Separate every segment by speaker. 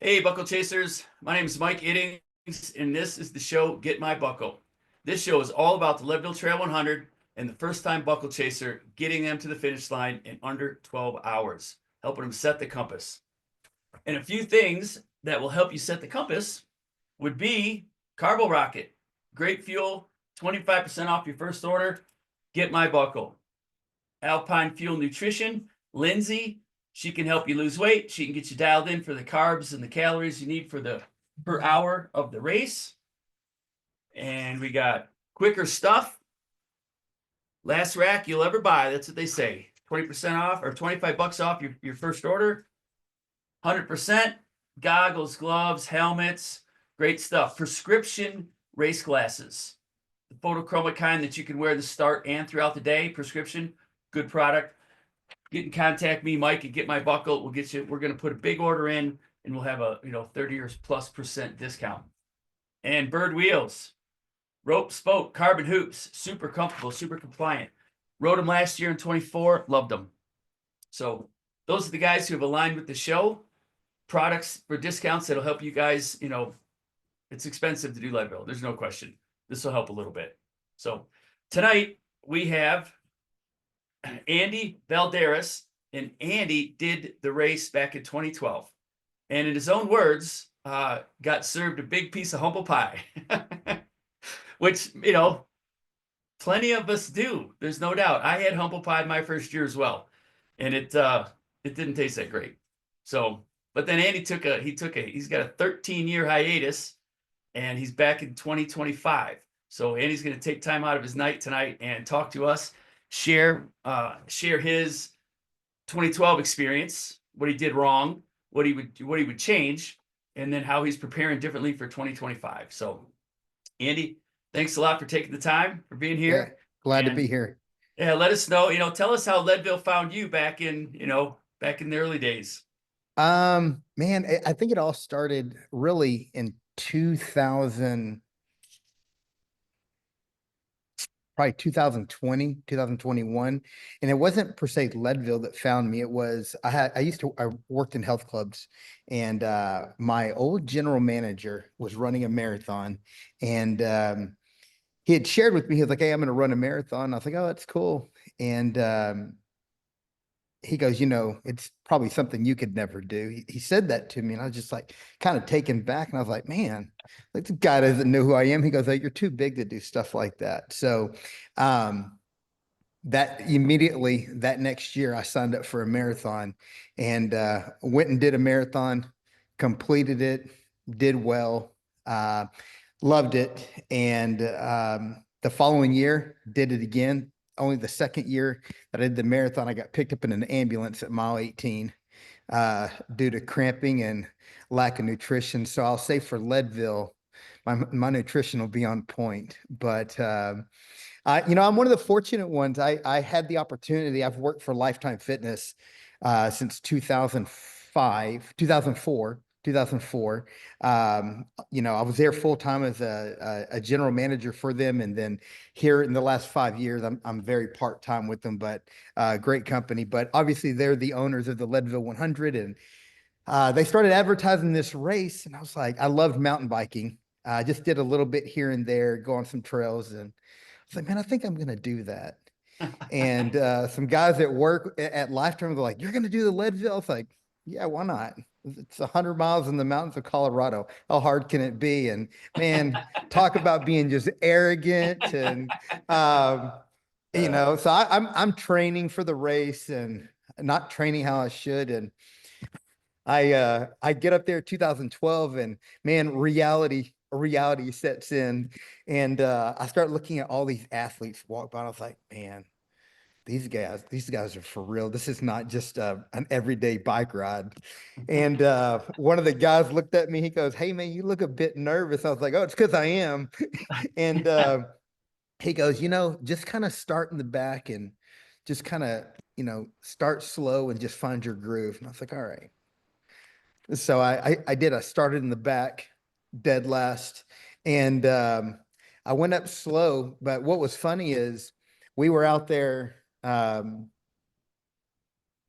Speaker 1: Hey, Buckle Chasers. My name is Mike Iddings, and this is the show Get My Buckle. This show is all about the Leadville Trail 100 and the first time buckle chaser getting them to the finish line in under 12 hours, helping them set the compass. And a few things that will help you set the compass would be Carbo Rocket, great fuel, 25% off your first order. Get My Buckle. Alpine Fuel Nutrition, Lindsay. She can help you lose weight. She can get you dialed in for the carbs and the calories you need for the per hour of the race. And we got Quicker Stuff. Last rack you'll ever buy. That's what they say. 20% off or 25 bucks off your first order. 100% goggles, gloves, helmets, great stuff. Prescription race glasses. The photochromic kind that you can wear the start and throughout the day. Prescription, good product. Get in contact me, Mike, and Get My Buckle. We'll get you. We're going to put a big order in, and we'll have a 30 or plus % discount. And Bird Wheels, rope, spoke, carbon hoops, super comfortable, super compliant. Rode them last year in 24, loved them. So those are the guys who have aligned with the show. Products for discounts that'll help you guys. It's expensive to do Leadville. There's no question. This will help a little bit. So tonight we have Andy Valderas, and Andy did the race back in 2012. And in his own words, got served a big piece of humble pie, which, plenty of us do. There's no doubt. I had humble pie my first year as well, and it didn't taste that great. So, but then Andy he's got a 13-year hiatus, and he's back in 2025. So Andy's going to take time out of his night tonight and talk to us, share his 2012 experience, what he did wrong, what he would change, and then how he's preparing differently for 2025. So, Andy, thanks a lot for taking the time, for being here.
Speaker 2: Yeah, glad to be here.
Speaker 1: Yeah, let us know. Tell us how Leadville found you back in the early days.
Speaker 2: Man, I think it all started really in 2000, probably 2020, 2021. And it wasn't per se Leadville that found me. It was, I worked in health clubs, and my old general manager was running a marathon, and he had shared with me, he was like, "Hey, I'm going to run a marathon." I was like, "Oh, that's cool." And he goes, "It's probably something you could never do." He said that to me, and I was just like kind of taken back. And I was like, man, like, the guy doesn't know who I am. He goes, "Oh, you're too big to do stuff like that." So that immediately that next year I signed up for a marathon, and went and did a marathon, completed it, did well, loved it. And the following year did it again. Only the second year that I did the marathon, I got picked up in an ambulance at mile 18 due to cramping and lack of nutrition. So I'll say for Leadville, my nutrition will be on point. But I'm one of the fortunate ones. I had the opportunity. I've worked for Lifetime Fitness since 2005, 2004. 2004. I was there full time as a general manager for them, and then here in the last 5 years, I'm very part time with them. But great company. But obviously, they're the owners of the Leadville 100, and they started advertising this race, and I was like, I loved mountain biking. I just did a little bit here and there, go on some trails, and I was like, man, I think I'm gonna do that. And some guys at work at Lifetime were like, "You're gonna do the Leadville?" I was like, "Yeah, why not? It's 100 miles in the mountains of Colorado. How hard can it be?" And man, talk about being just arrogant. And so I'm training for the race and not training how I should. And I get up there 2012, and man, reality sets in. And I start looking at all these athletes walk by. And I was like, man, these guys are for real. This is not just an everyday bike ride. And one of the guys looked at me. He goes, "Hey, man, you look a bit nervous." I was like, "Oh, it's because I am." And he goes, "Just kind of start in the back and just kind of, start slow and just find your groove." And I was like, "All right." So I did. I started in the back, dead last, and I went up slow. But what was funny is we were out there.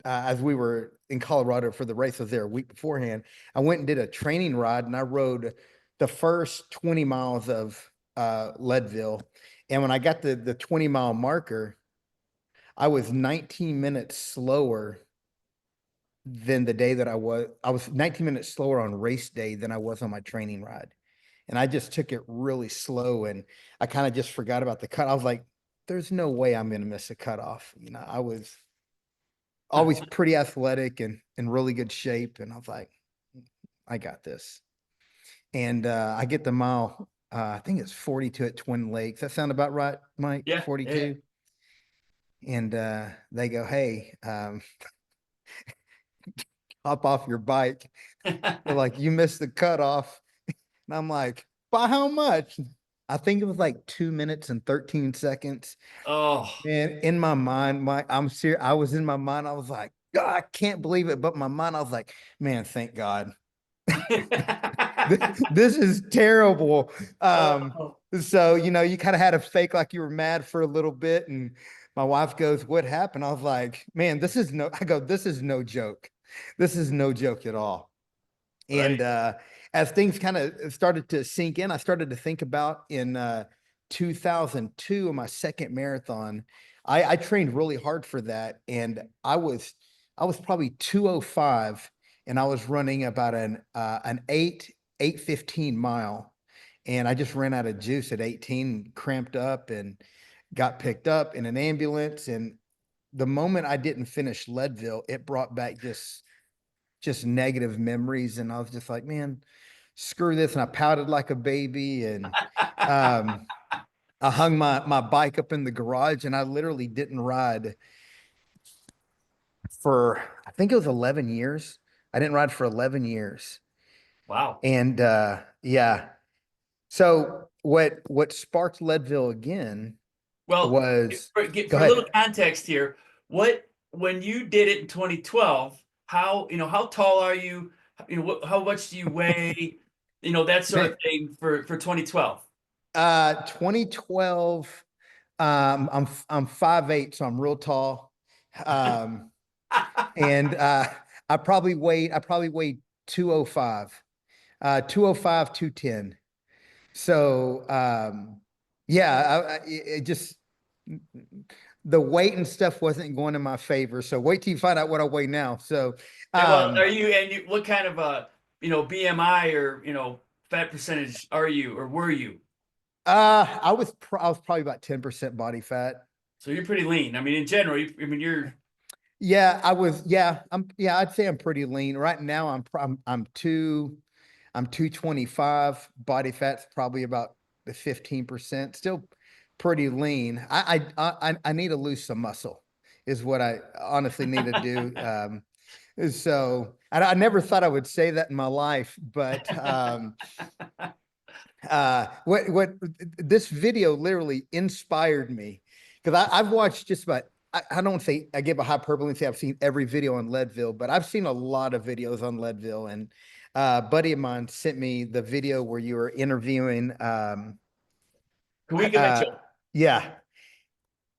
Speaker 2: as we were in Colorado for the race. I was there a week beforehand. I went and did a training ride, and I rode the first 20 miles of Leadville. And when I got the 20-mile marker, I was 19 minutes slower than the day that I was 19 minutes slower on race day than I was on my training ride. And I just took it really slow, and I kind of just forgot about the cut. I was like, there's no way I'm going to miss a cutoff. I was always pretty athletic and in really good shape. And I was like, I got this. And I get the mile, I think it's 42 at Twin Lakes. That sound about right, Mike?
Speaker 1: Yeah, yeah.
Speaker 2: 42. And they go, hey, hop off your bike. They're like, you missed the cutoff. And I'm like, by how much? I think it was like 2 minutes and 13 seconds.
Speaker 1: Oh.
Speaker 2: And in my mind, I'm serious. I was in my mind. I was like, God, I can't believe it. But my mind, I was like, man, thank God. This is terrible.
Speaker 1: Oh.
Speaker 2: So, you kind of had to fake like you were mad for a little bit. And my wife goes, what happened? I was like, man, I go, this is no joke. This is no joke at all.
Speaker 1: Right.
Speaker 2: And as things kind of started to sink in, I started to think about in 2002, my second marathon. I trained really hard for that, and I was probably 205, and I was running about an 8:15 mile, and I just ran out of juice at 18, cramped up, and got picked up in an ambulance. And the moment I didn't finish Leadville, it brought back just negative memories. And I was just like, man, screw this. And I pouted like a baby. And um, I hung my bike up in the garage, and I literally didn't ride for, I think it was 11 years. I didn't ride for 11 years.
Speaker 1: Wow.
Speaker 2: And yeah. So what sparked Leadville again
Speaker 1: Well,
Speaker 2: was, go
Speaker 1: for a little
Speaker 2: ahead.
Speaker 1: context here, when you did it in 2012, how tall are you? How much do you weigh? That sort of
Speaker 2: Man,
Speaker 1: thing for 2012.
Speaker 2: 2012, I'm 5'8", so I'm real tall. Um, and I probably weighed 205, 205, 210. So yeah, it just, the weight and stuff wasn't going in my favor. So wait till you find out what I weigh now. So
Speaker 1: Well,
Speaker 2: um
Speaker 1: what kind of BMI or fat percentage are you or were you?
Speaker 2: I was probably about 10% body fat.
Speaker 1: So you're pretty lean. I mean, in general, you're
Speaker 2: Yeah, I'd say I'm pretty lean. Right now I'm 225. Body fat's probably about the 15%. Still pretty lean. I need to lose some muscle is what I honestly need to do. So I never thought I would say that in my life, but what this video literally inspired me, because I've watched just about, I don't say, I give a hyperbole and say I've seen every video on Leadville, but I've seen a lot of videos on Leadville. And a buddy of mine sent me the video where you were interviewing
Speaker 1: Kawika
Speaker 2: uh
Speaker 1: Mitchell.
Speaker 2: yeah,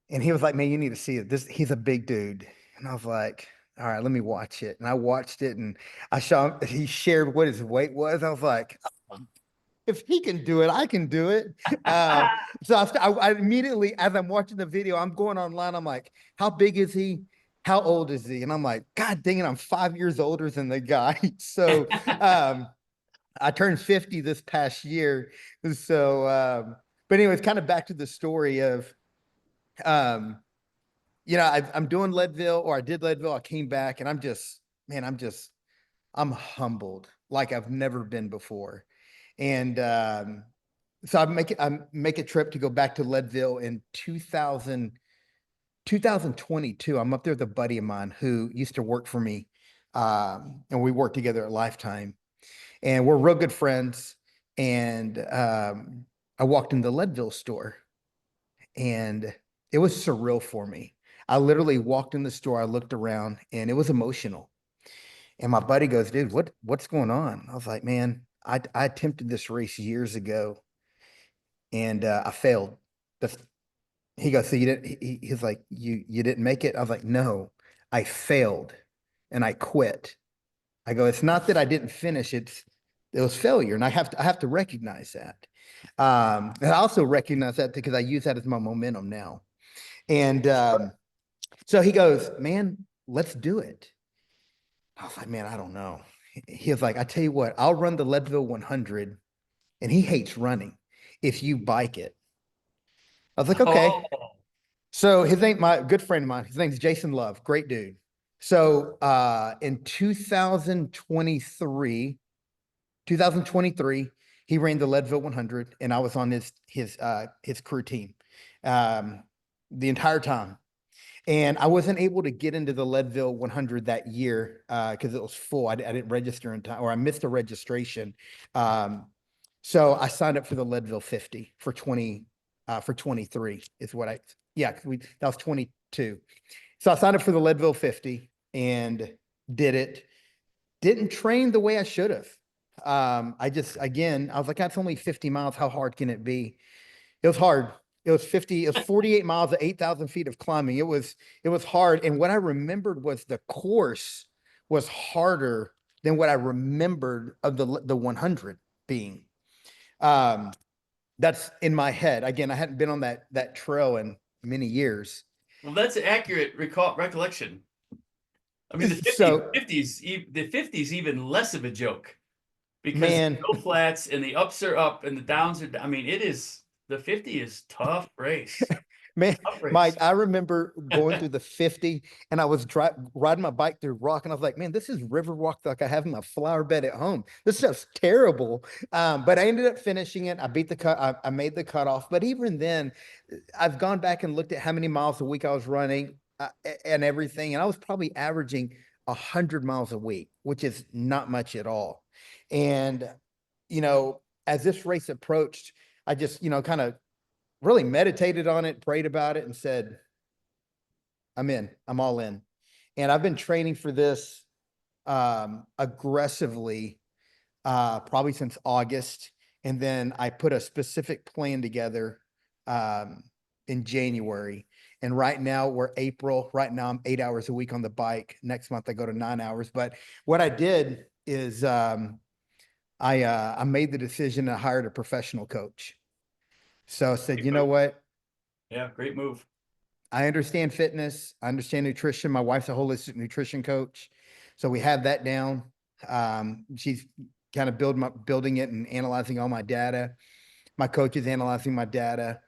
Speaker 2: and he was like, man, you need to see it. He's a big dude. And I was like, all right, let me watch it. And I watched it, and I saw him, he shared what his weight was. I was like, if he can do it, I can do it. Uh, so I immediately, as I'm watching the video, I'm going online. I'm like, how big is he? How old is he? And I'm like, God dang it, I'm 5 years older than the guy. So um, I turned 50 this past year. So, but anyways, kind of back to the story of, um, I'm doing Leadville, or I did Leadville. I came back, and man, I'm humbled like I've never been before. And so I make a trip to go back to Leadville in 2022. I'm up there with a buddy of mine who used to work for me. And we worked together at Lifetime, and we're real good friends. And I walked in the Leadville store, and it was surreal for me. I literally walked in the store, I looked around, and it was emotional. And my buddy goes, dude, what's going on? I was like, man, I attempted this race years ago, and I failed. The, he goes, so you didn't, he's like, you didn't make it? I was like, no, I failed and I quit. I go, it's not that I didn't finish, it was failure. And I have to recognize that. And I also recognize that because I use that as my momentum now. And so he goes, man, let's do it. I was like, man, I don't know. He was like, I tell you what, I'll run the Leadville 100, and he hates running if you bike it. I was like, okay.
Speaker 1: Oh,
Speaker 2: So his name, my good friend of mine, his name's Jason Love, great dude. So in 2023, he ran the Leadville 100, and I was on his crew team the entire time. And I wasn't able to get into the Leadville 100 that year because it was full. I didn't register in time, or I missed a registration. So I signed up for the Leadville 50 for 23 is what yeah, that was 22. So I signed up for the Leadville 50 and did it. Didn't train the way I should have. I was like, that's only 50 miles. How hard can it be? It was hard. It was 48 miles at 8,000 feet of climbing. It was hard. And what I remembered was the course was harder than what I remembered of the 100 being. Um, that's in my head. Again, I hadn't been on that trail in many years.
Speaker 1: well, that's an accurate recollection. I mean,
Speaker 2: So,
Speaker 1: the 50s even less of a joke because
Speaker 2: man,
Speaker 1: no flats and the ups are up and the downs are. I mean, the 50 is tough race.
Speaker 2: man,
Speaker 1: Tough race.
Speaker 2: Mike, I remember going through the 50 and I was riding my bike through rock and I was like, man, this is river walk like I have in my flower bed at home. This stuff's terrible. But I ended up finishing it. I beat the cut. I made the cutoff. But even then, I've gone back and looked at how many miles a week I was running and everything. And I was probably averaging 100 miles a week, which is not much at all. And, as this race approached, I just, kind of really meditated on it, prayed about it, and said, I'm in, I'm all in. And I've been training for this aggressively probably since August. And then I put a specific plan together in January. And right now we're April. Right now I'm 8 hours a week on the bike. Next month I go to 9 hours. But what I did is I made the decision and hired a professional coach. So I said, you know what?
Speaker 1: Yeah, great move.
Speaker 2: I understand fitness. I understand nutrition. My wife's a holistic nutrition coach. So we have that down. She's kind of building it and analyzing all my data. My coach is analyzing my data,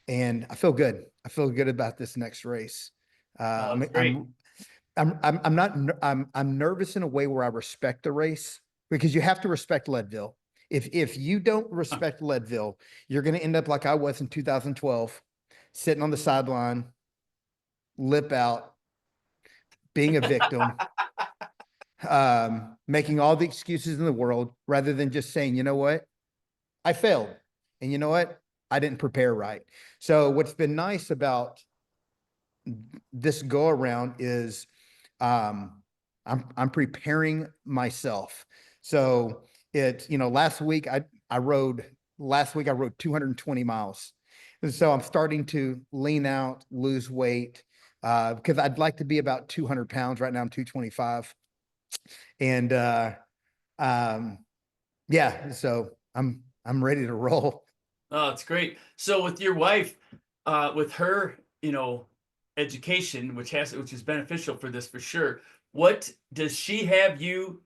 Speaker 2: and I feel good. I feel good about this next race.
Speaker 1: Oh,
Speaker 2: I'm,
Speaker 1: that's great.
Speaker 2: I'm, I'm not, I'm nervous in a way where I respect the race because you have to respect Leadville. If you don't respect Leadville, you're going to end up like I was in 2012, sitting on the sideline, lip out, being a victim, making all the excuses in the world rather than just saying, you know what, I failed. And you know what, I didn't prepare right. So what's been nice about this go around is I'm preparing myself. So last week I rode 220 miles. And so I'm starting to lean out, lose weight, because I'd like to be about 200 pounds. Right now I'm 225. And yeah, so I'm ready to roll.
Speaker 1: Oh, it's great. So with your wife, with her, education, which is beneficial for this for sure. What does she have you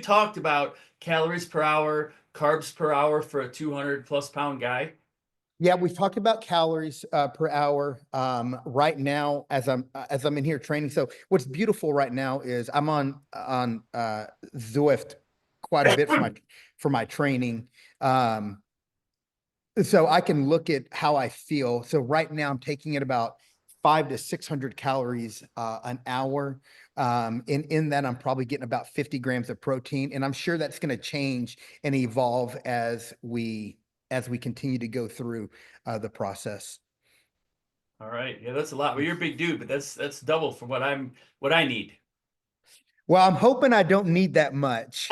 Speaker 1: talked about calories per hour, carbs per hour for a 200 plus pound guy?
Speaker 2: Yeah, we've talked about calories per hour. Right now, as I'm in here training. So what's beautiful right now is I'm on Zwift quite a bit for my training. So I can look at how I feel. So right now I'm taking it about 500 to 600 calories an hour. In that I'm probably getting about 50 grams of protein, and I'm sure that's going to change and evolve as we continue to go through the process.
Speaker 1: All right. Yeah, that's a lot. Well, you're a big dude, but that's double for what I need.
Speaker 2: Well, I'm hoping I don't need that much,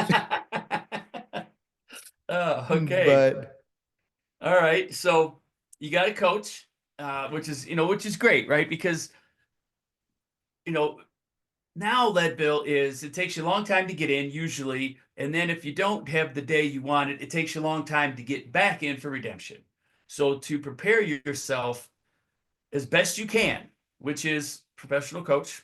Speaker 1: Oh, okay.
Speaker 2: but
Speaker 1: All right. So you got a coach, which is great, right? Because, you know, now Leadville is, it takes you a long time to get in usually. And then if you don't have the day you want it, it takes you a long time to get back in for redemption. So to prepare yourself as best you can, which is professional coach.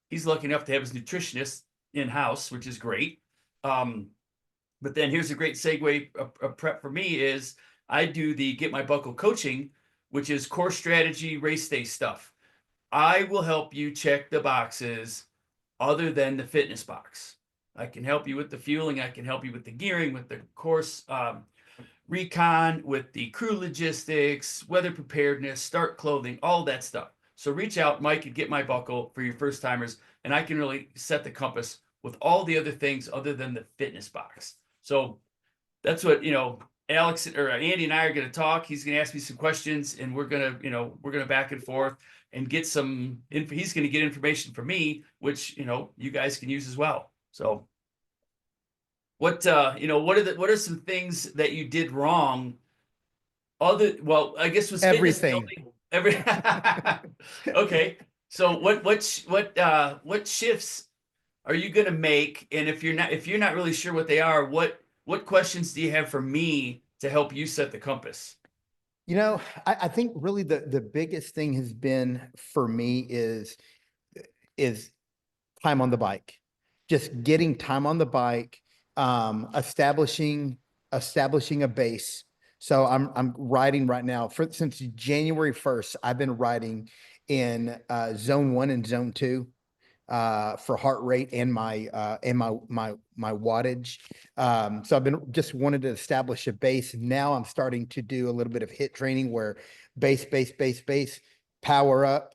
Speaker 1: He's lucky enough to have his nutritionist in-house, which is great. But then here's a great segue, a prep for me is I do the Get My Buckle coaching, which is course strategy, race day stuff. I will help you check the boxes other than the fitness box. I can help you with the fueling. I can help you with the gearing, with the course recon, with the crew logistics, weather preparedness, start clothing, all that stuff. So reach out, Mike, and Get My Buckle for your first timers, and I can really set the compass with all the other things other than the fitness box. So that's what, Alex or Andy and I are going to talk. He's going to ask me some questions, and we're going to back and forth and get some. He's going to get information from me, which you guys can use as well. So, what are some things that you did wrong? Well, I guess was
Speaker 2: Everything.
Speaker 1: Every okay. So what shifts are you going to make? And if you're not really sure what they are, what questions do you have for me to help you set the compass?
Speaker 2: I think really the biggest thing has been for me is time on the bike, just getting time on the bike, establishing a base. So I'm riding right now since January 1st. I've been riding in zone 1 and zone 2 for heart rate and my wattage. So I've been just wanted to establish a base. Now I'm starting to do a little bit of hit training where base, power up,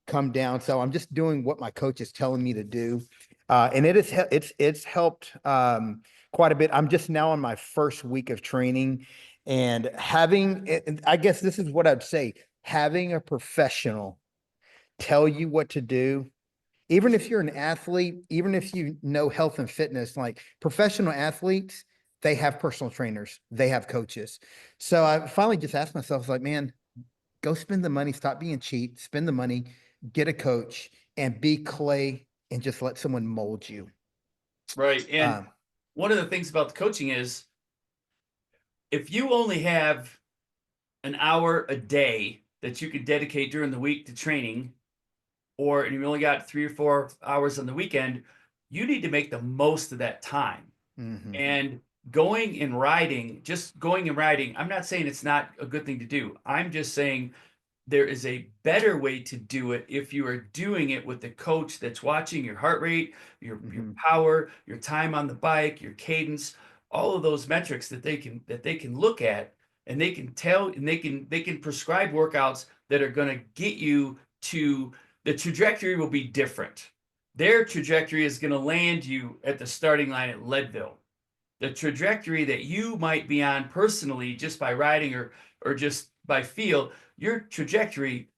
Speaker 2: come down. So I'm just doing what my coach is telling me to do. And it's helped quite a bit. I'm just now on my first week of training, and I guess this is what I'd say, having a professional tell you what to do, even if you're an athlete, even if you know health and fitness, like professional athletes, they have personal trainers, they have coaches. So I finally just asked myself, like, man, go spend the money, stop being cheap, spend the money, get a coach, and be clay and just let someone mold you.
Speaker 1: Right. And one of the things about the coaching is if you only have an hour a day that you could dedicate during the week to training, and you only got 3 or 4 hours on the weekend, you need to make the most of that time.
Speaker 2: Mm-hmm.
Speaker 1: And just going and riding, I'm not saying it's not a good thing to do. I'm just saying there is a better way to do it if you are doing it with the coach that's watching your heart rate, your power, your time on the bike, your cadence, all of those metrics that they can look at, and they can tell, and they can prescribe workouts that are going to get you to the trajectory will be different. Their trajectory is going to land you at the starting line at Leadville. The trajectory that you might be on personally just by riding or just by feel, your trajectory,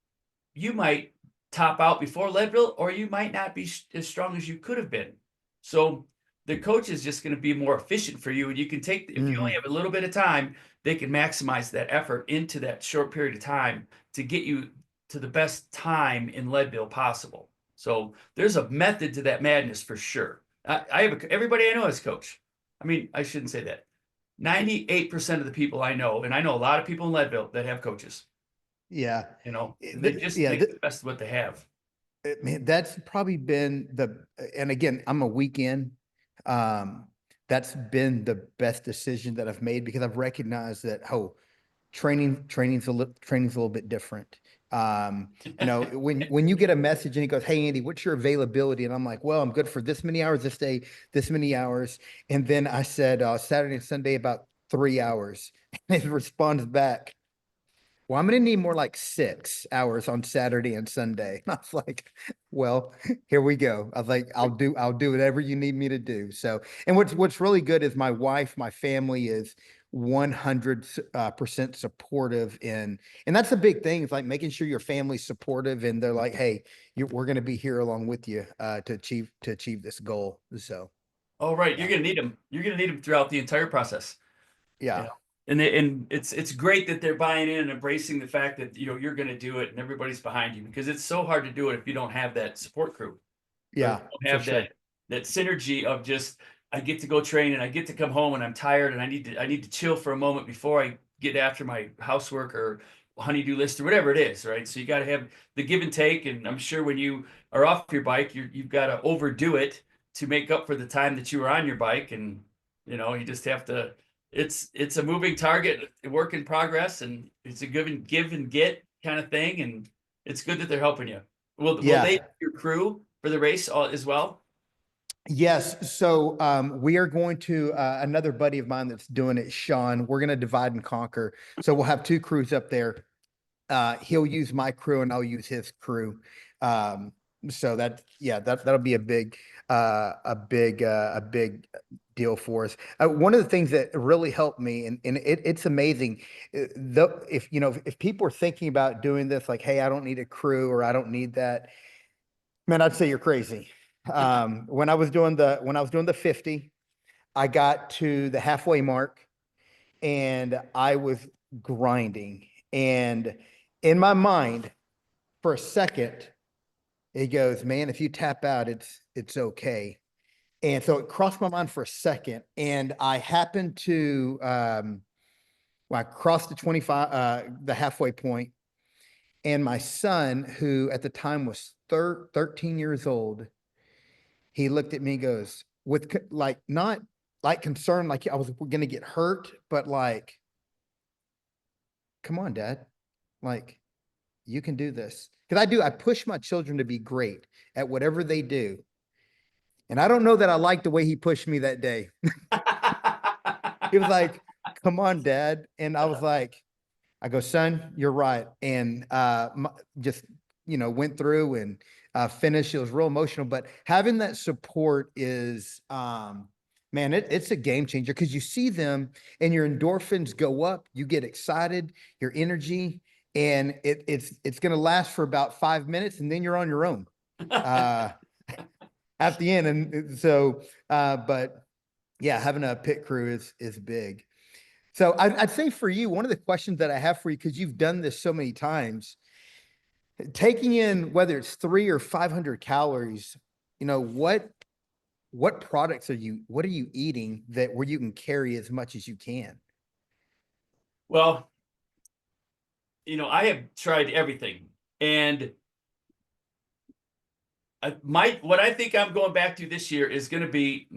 Speaker 1: you might top out before Leadville, or you might not be as strong as you could have been. So the coach is just going to be more efficient for you. And you can take, if you only have a little bit of time, they can maximize that effort into that short period of time to get you to the best time in Leadville possible. So there's a method to that madness for sure. I have everybody I know is coach. I mean, I shouldn't say that. 98% of the people I know, and I know a lot of people in Leadville that have coaches.
Speaker 2: Yeah.
Speaker 1: They just make the best of what they have.
Speaker 2: Man, that's probably been and again, I'm a weekend. That's been the best decision that I've made because I've recognized that, training's a little bit different. When you get a message and it goes, "Hey Andy, what's your availability?" And I'm like, "Well, I'm good for this many hours this day, this many hours." And then I said Saturday and Sunday about 3 hours. And it responds back, "Well, I'm going to need more like 6 hours on Saturday and Sunday." I was like, "Well, here we go." I was like, I'll do whatever you need me to do." So, and what's really good is my wife, my family is 100% supportive and that's a big thing. It's like making sure your family's supportive and they're like, "Hey, we're going to be here along with you to achieve this goal." So,
Speaker 1: Oh, right. You're going to need them. You're going to need them throughout the entire process.
Speaker 2: yeah.
Speaker 1: And it's great that they're buying in and embracing the fact that you're going to do it and everybody's behind you, because it's so hard to do it if you don't have that support crew. or
Speaker 2: Yeah,
Speaker 1: don't
Speaker 2: for
Speaker 1: have
Speaker 2: sure.
Speaker 1: that synergy of just I get to go train and I get to come home and I'm tired and I need to chill for a moment before I get after my housework or honeydew list or whatever it is, right? So you got to have the give and take, and I'm sure when you are off your bike, you've got to overdo it to make up for the time that you were on your bike, and you just have to. It's a moving target, a work in progress, and it's a give and get kind of thing, and it's good that they're helping you. Will they
Speaker 2: Yeah.
Speaker 1: have your crew for the race as well?
Speaker 2: Yes. So we are going to another buddy of mine that's doing it, Sean. We're going to divide and conquer. So we'll have two crews up there. He'll use my crew and I'll use his crew. Um, so that, yeah, that'll be a big deal for us. One of the things that really helped me, and it's amazing, if if people are thinking about doing this, like, hey, I don't need a crew or I don't need that, man, I'd say you're crazy. When I was doing the 50, I got to the halfway mark and I was grinding. And in my mind, for a second, it goes, man, if you tap out, it's okay. And so it crossed my mind for a second. And I happened to when I crossed the 25, the halfway point, and my son, who at the time was 13 years old, he looked at me and goes, with like not like concern, like I was gonna get hurt, but like, come on, dad. Like, you can do this. Because I push my children to be great at whatever they do. And I don't know that I liked the way he pushed me that day. He was like, come on, dad. And I was like, I go, son, you're right. And just, went through and finished. It was real emotional, but having that support is, man, it's a game changer because you see them and your endorphins go up. You get excited, your energy, and it's going to last for about 5 minutes, and then you're on your own uh, at the end. And so, but yeah, having a pit crew is big. So I'd say for you, one of the questions that I have for you, because you've done this so many times, taking in whether it's 300 or 500 calories, what products what are you eating that where you can carry as much as you can?
Speaker 1: Well, I have tried everything, and what I think I'm going back to this year is going to be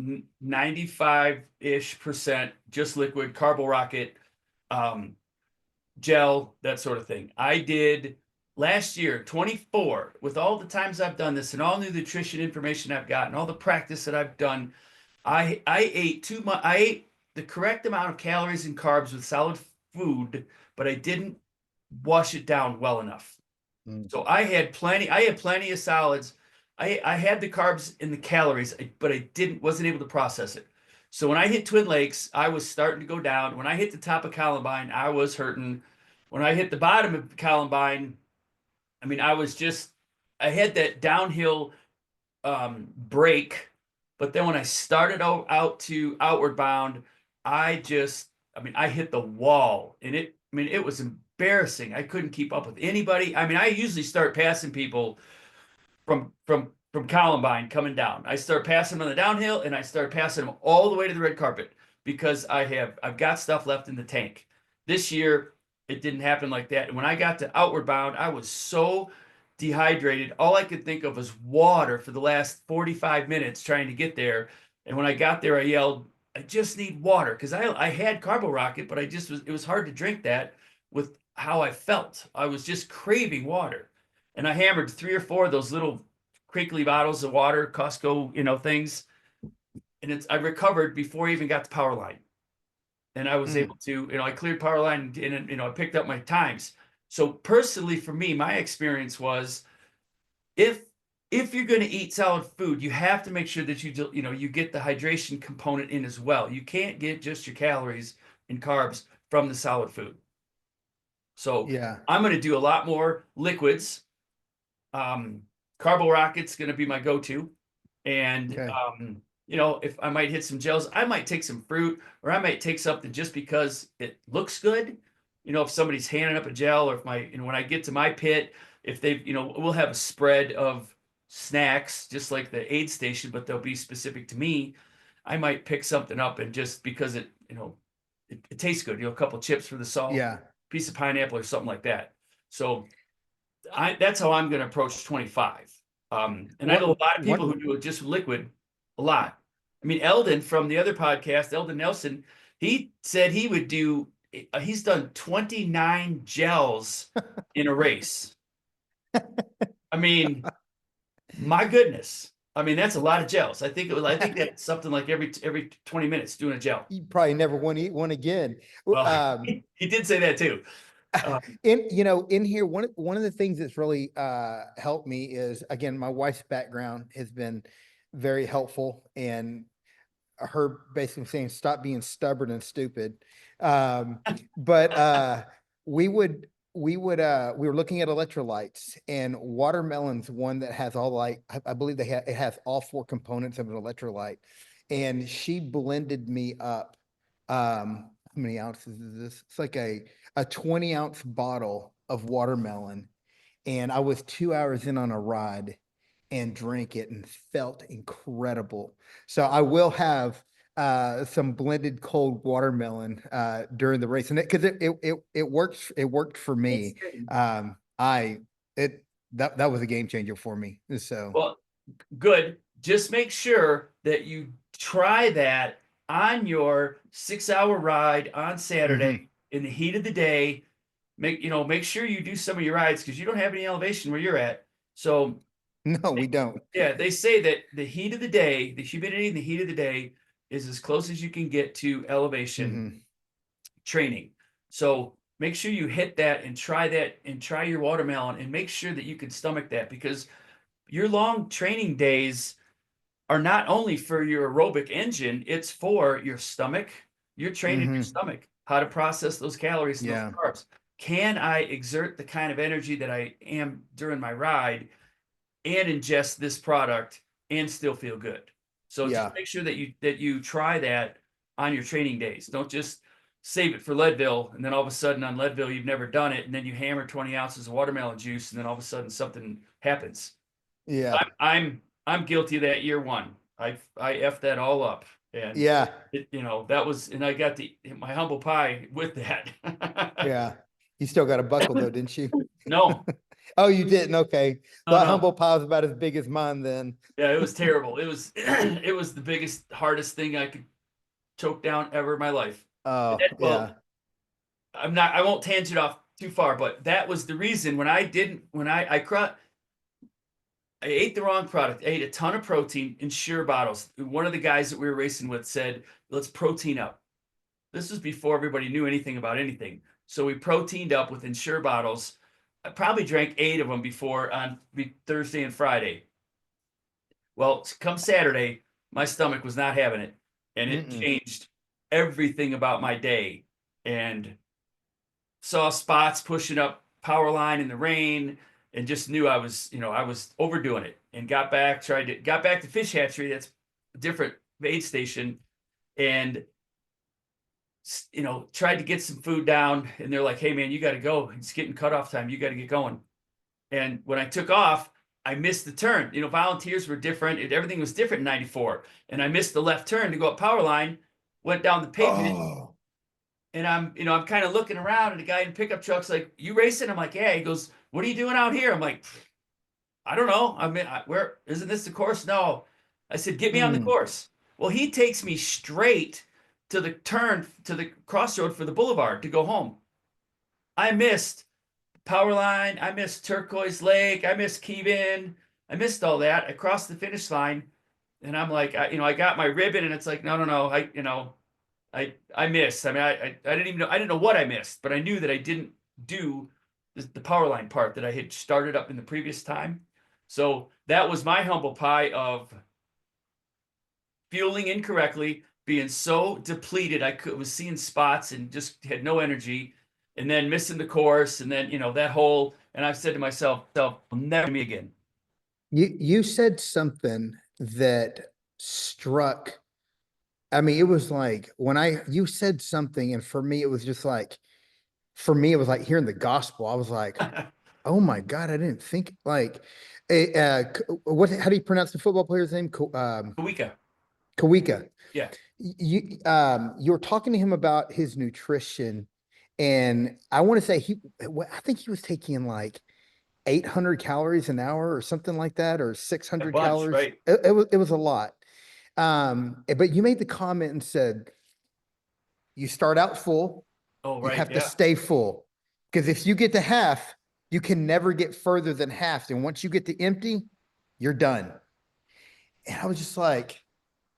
Speaker 1: 95-ish% just liquid carbo rocket, um, gel, that sort of thing. I did last year 24 with all the times I've done this and all the nutrition information I've gotten, all the practice that I've done. I ate too much. I ate the correct amount of calories and carbs with solid food, but I didn't wash it down well enough.
Speaker 2: Mm.
Speaker 1: So I had plenty of solids. I had the carbs and the calories, but I wasn't able to process it. So when I hit Twin Lakes, I was starting to go down. When I hit the top of Columbine, I was hurting. When I hit the bottom of Columbine, I mean, I had that downhill break, but then when I started out to outward bound, I hit the wall, and it was embarrassing. I couldn't keep up with anybody. I mean, I usually start passing people from Columbine coming down. I start passing them on the downhill, and I start passing them all the way to the red carpet because I've got stuff left in the tank. This year, it didn't happen like that. And when I got to outward bound, I was so dehydrated. All I could think of was water for the last 45 minutes trying to get there. And when I got there, I yelled, I just need water because I had Carbo Rocket, but it was hard to drink that with how I felt. I was just craving water. And I hammered 3 or 4 of those little crinkly bottles of water, Costco, things. And I recovered before I even got to power line. And I was
Speaker 2: Mm.
Speaker 1: able to, I cleared power line and I picked up my times. So personally for me, my experience was if if you're going to eat solid food, you have to make sure that you get the hydration component in as well. You can't get just your calories and carbs from the solid food. So
Speaker 2: Yeah.
Speaker 1: I'm going to do a lot more liquids. Um, Carbo Rocket's going to be my go-to. And,
Speaker 2: Okay.
Speaker 1: if I might hit some gels, I might take some fruit or I might take something just because it looks good. If somebody's handing up a gel or if when I get to my pit, if we'll have a spread of snacks, just like the aid station, but they'll be specific to me. I might pick something up and just because it, it tastes good, a couple chips for the salt,
Speaker 2: Yeah.
Speaker 1: piece of pineapple or something like that. So that's how I'm going to approach 25. And I know a lot of people
Speaker 2: What,
Speaker 1: who do it just liquid a lot. I mean, Eldon from the other podcast, Eldon Nelson, he said he would do, he's done 29 gels in a race. I mean, my goodness. I mean, that's a lot of gels. I think that's something like every 20 minutes doing a gel.
Speaker 2: you probably never want to eat one again.
Speaker 1: Well,
Speaker 2: Um,
Speaker 1: he did say that too.
Speaker 2: in here, one of the things that's really helped me is, again, my wife's background has been very helpful, and her basically saying stop being stubborn and stupid. Um, but we were looking at electrolytes, and watermelon's one that has all, like, I believe it has all four components of an electrolyte. And she blended me up. How many ounces is this? It's like a 20-ounce bottle of watermelon. And I was 2 hours in on a ride and drank it and felt incredible. So I will have some blended cold watermelon during the race, and because it worked for me. I it that was a game changer for me. So
Speaker 1: Well, good. Just make sure that you try that on your 6 hour ride on Saturday in the heat of the day. Make sure you do some of your rides because you don't have any elevation where you're at. So
Speaker 2: no, we don't.
Speaker 1: yeah, they say that the heat of the day, the humidity in the heat of the day is as close as you can get to elevation training. So make sure you hit that and try your watermelon and make sure that you can stomach that because your long training days are not only for your aerobic engine, it's for your stomach. You're training your stomach, how to process those calories and those
Speaker 2: Yeah.
Speaker 1: carbs. Can I exert the kind of energy that I am during my ride and ingest this product and still feel good? So just
Speaker 2: Yeah.
Speaker 1: make sure that you try that on your training days. Don't just save it for Leadville and then all of a sudden on Leadville you've never done it and then you hammer 20 ounces of watermelon juice and then all of a sudden something happens.
Speaker 2: Yeah.
Speaker 1: I'm guilty of that year one. I effed that all up. And
Speaker 2: Yeah.
Speaker 1: that was and I got my humble pie with that.
Speaker 2: Yeah. You still got a buckle though, didn't you?
Speaker 1: No,
Speaker 2: Oh, you didn't? Okay.
Speaker 1: no,
Speaker 2: That
Speaker 1: no.
Speaker 2: humble pie is about as big as mine then.
Speaker 1: Yeah, it was terrible. It was it was the biggest, hardest thing I could choke down ever in my life.
Speaker 2: Oh,
Speaker 1: Well,
Speaker 2: yeah.
Speaker 1: I won't tangent off too far, but that was the reason when I ate the wrong product. I ate a ton of protein in Sure bottles. One of the guys that we were racing with said, let's protein up. This was before everybody knew anything about anything. So we proteined up with Ensure bottles. I probably drank 8 of them before on Thursday and Friday. Well, come Saturday, my stomach was not having it. And it changed everything about my day. And saw spots pushing up power line in the rain and just knew I was overdoing it and got back to fish hatchery. That's a different aid station. And tried to get some food down and they're like, hey man, you got to go. It's getting cutoff time. You got to get going. And when I took off, I missed the turn. Volunteers were different. Everything was different in 94. And I missed the left turn to go up power line, went down the pavement.
Speaker 2: Oh.
Speaker 1: And I'm kind of looking around and the guy in the pickup truck's like, you racing? I'm like, yeah. He goes, what are you doing out here? I'm like, I don't know. I mean, where isn't this the course? No. I said, get me on the course. Well, he takes me straight to the turn to the crossroad for the boulevard to go home. I missed power line. I missed Turquoise Lake. I missed Kevin. I missed all that. I crossed the finish line and I'm like, I got my ribbon and it's like, no. I missed. I mean, I didn't even know. I didn't know what I missed, but I knew that I didn't do the power line part that I had started up in the previous time. So that was my humble pie of fueling incorrectly, being so depleted. Was seeing spots and just had no energy, and then missing the course, and then that whole. And I've said to myself, never me again.
Speaker 2: You said something that struck. I mean, it was like you said something, and for me, it was just like, for me, it was like hearing the gospel. I was like, Oh my God, I didn't think like how do you pronounce the football player's name?
Speaker 1: Kawika.
Speaker 2: Kawika.
Speaker 1: Yeah.
Speaker 2: You were talking to him about his nutrition, and I want to say I think he was taking like 800 calories an hour or something like that, or
Speaker 1: A
Speaker 2: 600
Speaker 1: bunch,
Speaker 2: calories.
Speaker 1: right?
Speaker 2: It was a lot. But you made the comment and said you start out full,
Speaker 1: Oh,
Speaker 2: you
Speaker 1: right.
Speaker 2: have to
Speaker 1: Yeah.
Speaker 2: stay full. Because if you get to half, you can never get further than half. And once you get to empty, you're done. And I was just like,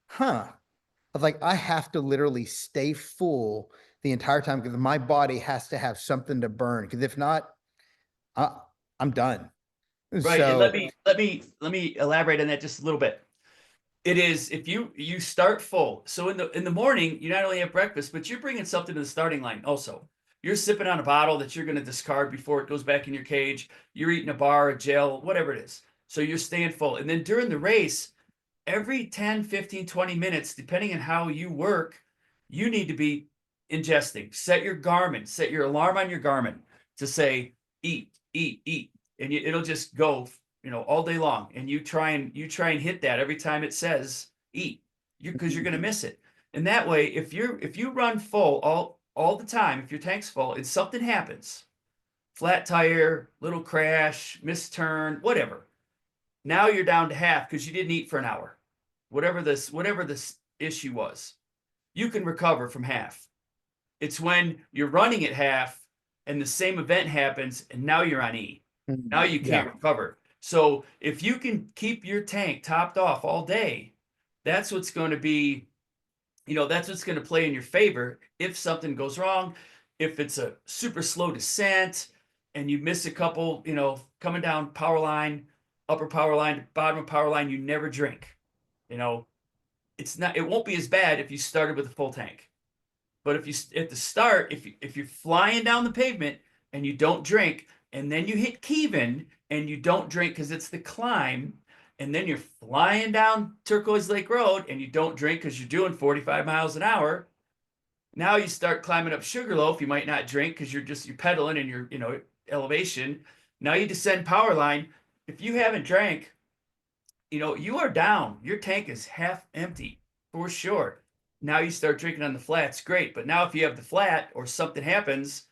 Speaker 2: huh. I was like, I have to literally stay full the entire time because my body has to have something to burn. Because if not, I, I'm done.
Speaker 1: Right. And
Speaker 2: So
Speaker 1: let me elaborate on that just a little bit. It is if you start full. So in the morning, you not only have breakfast, but you're bringing something to the starting line also. You're sipping on a bottle that you're going to discard before it goes back in your cage. You're eating a bar, a gel, whatever it is. So you're staying full. And then during the race, every 10, 15, 20 minutes, depending on how you work, you need to be ingesting. Set your Garmin, set your alarm on your Garmin to say eat, eat, eat, and it'll just go, all day long. And you try and hit that every time it says eat, because you're going to miss it. And that way, if you run full all the time, if your tank's full and something happens, flat tire, little crash, missed turn, whatever, now you're down to half because you didn't eat for an hour. Whatever this issue was, you can recover from half. It's when you're running at half and the same event happens and now you're on E. Now you
Speaker 2: yeah,
Speaker 1: can't recover. So if you can keep your tank topped off all day, that's what's going to be, that's what's going to play in your favor if something goes wrong. If it's a super slow descent and you miss a couple, coming down power line, upper power line, bottom of power line, you never drink. You know, it won't be as bad if you started with a full tank. But if you at the start, if you're flying down the pavement and you don't drink, and then you hit Kevin and you don't drink because it's the climb, and then you're flying down Turquoise Lake Road and you don't drink because you're doing 45 miles an hour. Now you start climbing up Sugarloaf. You might not drink because you're pedaling and you're elevation. Now you descend power line. If you haven't drank, you are down. Your tank is half empty for sure. Now you start drinking on the flats, great. But now if you have the flat or something happens,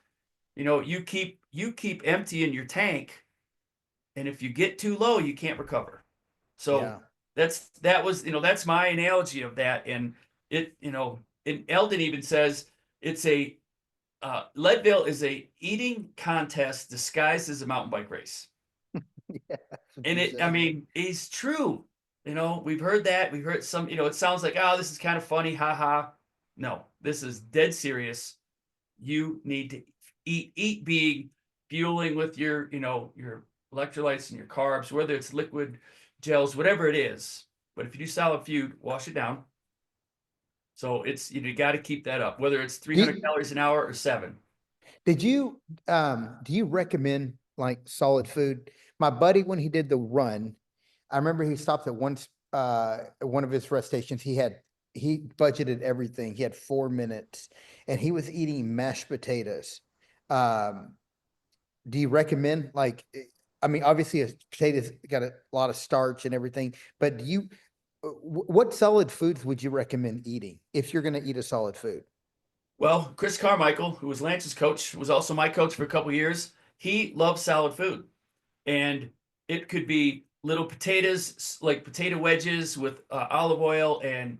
Speaker 1: you keep emptying your tank, and if you get too low, you can't recover. So
Speaker 2: yeah.
Speaker 1: that's my analogy of that. And and Eldon even says it's a Leadville is a eating contest disguised as a mountain bike race.
Speaker 2: Yeah, that's what
Speaker 1: And
Speaker 2: you
Speaker 1: I
Speaker 2: said.
Speaker 1: mean, it's true. We've heard that. We've heard some, it sounds like, oh, this is kind of funny. Ha ha. No, this is dead serious. You need to eat being fueling with your electrolytes and your carbs, whether it's liquid gels, whatever it is. But if you do solid food, wash it down. So it's, you got to keep that up, whether it's
Speaker 2: Do
Speaker 1: 300
Speaker 2: you,
Speaker 1: calories an hour or seven.
Speaker 2: did you do you recommend like solid food? My buddy, when he did the run, I remember he stopped at one of his rest stations. He budgeted everything. He had 4 minutes and he was eating mashed potatoes. Um, do you recommend I mean, obviously a potatoes got a lot of starch and everything, but what solid foods would you recommend eating if you're going to eat a solid food?
Speaker 1: Well, Chris Carmichael, who was Lance's coach, was also my coach for a couple of years. He loves solid food. And it could be little potatoes, like potato wedges with olive oil and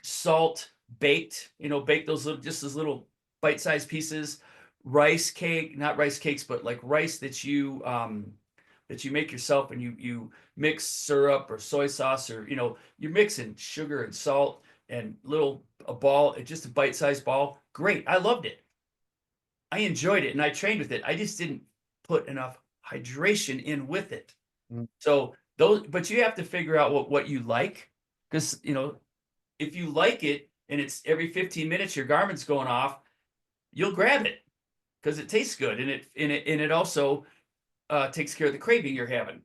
Speaker 1: salt, baked. Bake those little, just as little bite-sized pieces. Rice cake, not rice cakes, but like rice that you make yourself, and you mix syrup or soy sauce, or you're mixing sugar and salt and a ball, just a bite-sized ball. Great, I loved it. I enjoyed it and I trained with it. I just didn't put enough hydration in with it.
Speaker 2: Mm.
Speaker 1: So but you have to figure out what you like, because if you like it and it's every 15 minutes your Garmin's going off, you'll grab it because it tastes good, and it also takes care of the craving you're having,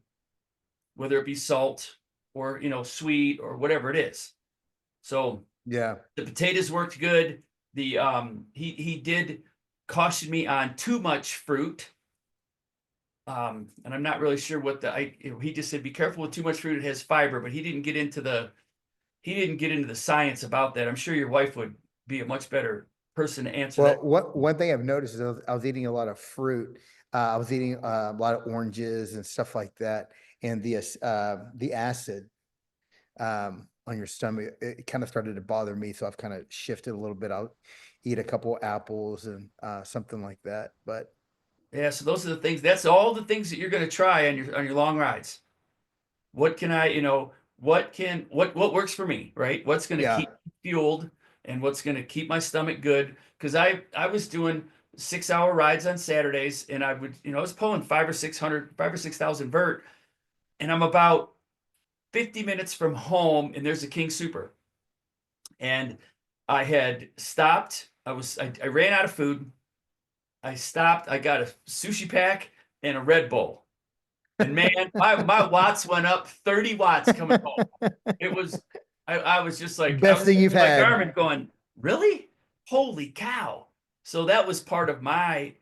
Speaker 1: whether it be salt or sweet or whatever it is. So
Speaker 2: Yeah.
Speaker 1: the potatoes worked good. He did caution me on too much fruit. And I'm not really sure what he just said, be careful with too much fruit. It has fiber, but he didn't get into the science about that. I'm sure your wife would be a much better person to answer
Speaker 2: Well,
Speaker 1: that.
Speaker 2: one thing I've noticed is I was eating a lot of fruit. I was eating a lot of oranges and stuff like that, and the acid on your stomach, it kind of started to bother me. So I've kind of shifted a little bit. I'll eat a couple apples and something like that. But
Speaker 1: Yeah, so those are the things. That's all the things that you're going to try on your long rides. What can I, what works for me, right? What's going to
Speaker 2: yeah,
Speaker 1: keep me fueled and what's going to keep my stomach good? Because I was doing 6 hour rides on Saturdays, and I would, I was pulling 5 or 6 thousand vert, and I'm about 50 minutes from home, and there's a King Super, and I had stopped. I ran out of food. I stopped. I got a sushi pack and a Red Bull. And man, my watts went up 30 watts coming home. It was, I was just like, I
Speaker 2: best
Speaker 1: was
Speaker 2: thing
Speaker 1: looking
Speaker 2: you've
Speaker 1: at my
Speaker 2: had.
Speaker 1: Garmin going, really? Holy cow. So that was part of my,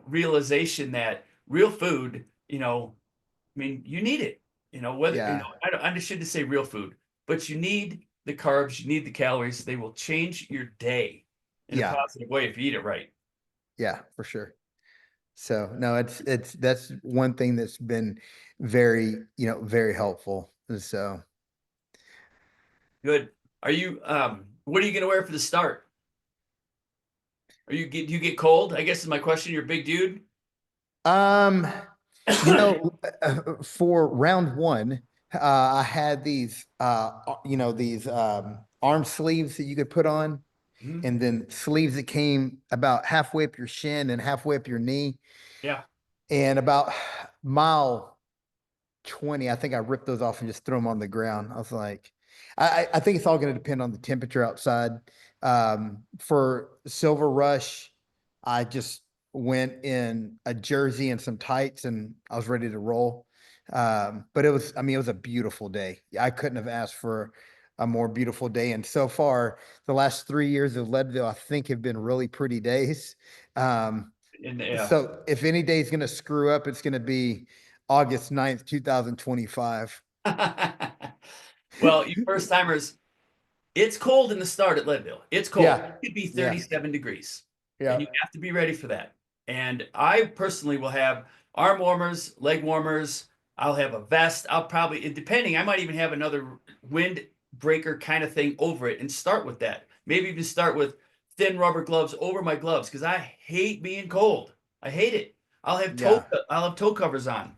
Speaker 1: realization that real food, I mean, you need it, whether,
Speaker 2: Yeah,
Speaker 1: I shouldn't say real food, but you need the carbs, you need the calories. They will change your day in a
Speaker 2: yeah,
Speaker 1: positive way if you eat it right.
Speaker 2: yeah, for sure. So no, that's one thing that's been very, very helpful. So
Speaker 1: Good. What are you going to wear for the start? Do you get cold? I guess is my question. You're a big dude.
Speaker 2: um for round one, I had these, these arm sleeves that you could put on,
Speaker 1: Mhm.
Speaker 2: and then sleeves that came about halfway up your shin and halfway up your knee,
Speaker 1: Yeah.
Speaker 2: and about mile 20, I think I ripped those off and just threw them on the ground. I was like, I think it's all going to depend on the temperature outside. For Silver Rush, I just went in a jersey and some tights, and I was ready to roll. But I mean, it was a beautiful day. I couldn't have asked for a more beautiful day. And so far, the last 3 years of Leadville, I think, have been really pretty days. Um,
Speaker 1: And yeah.
Speaker 2: so if any day is going to screw up, it's going to be August 9th, 2025.
Speaker 1: Well, you first timers, it's cold in the start at Leadville. It's cold.
Speaker 2: Yeah.
Speaker 1: It could be
Speaker 2: Yeah.
Speaker 1: 37 degrees, and
Speaker 2: Yeah.
Speaker 1: you have to be ready for that. And I personally will have arm warmers, leg warmers. I'll have a vest. I'll probably, depending, I might even have another wind breaker kind of thing over it and start with that. Maybe even start with thin rubber gloves over my gloves because I hate being cold. I hate it.
Speaker 2: Yeah.
Speaker 1: I'll have toe covers on.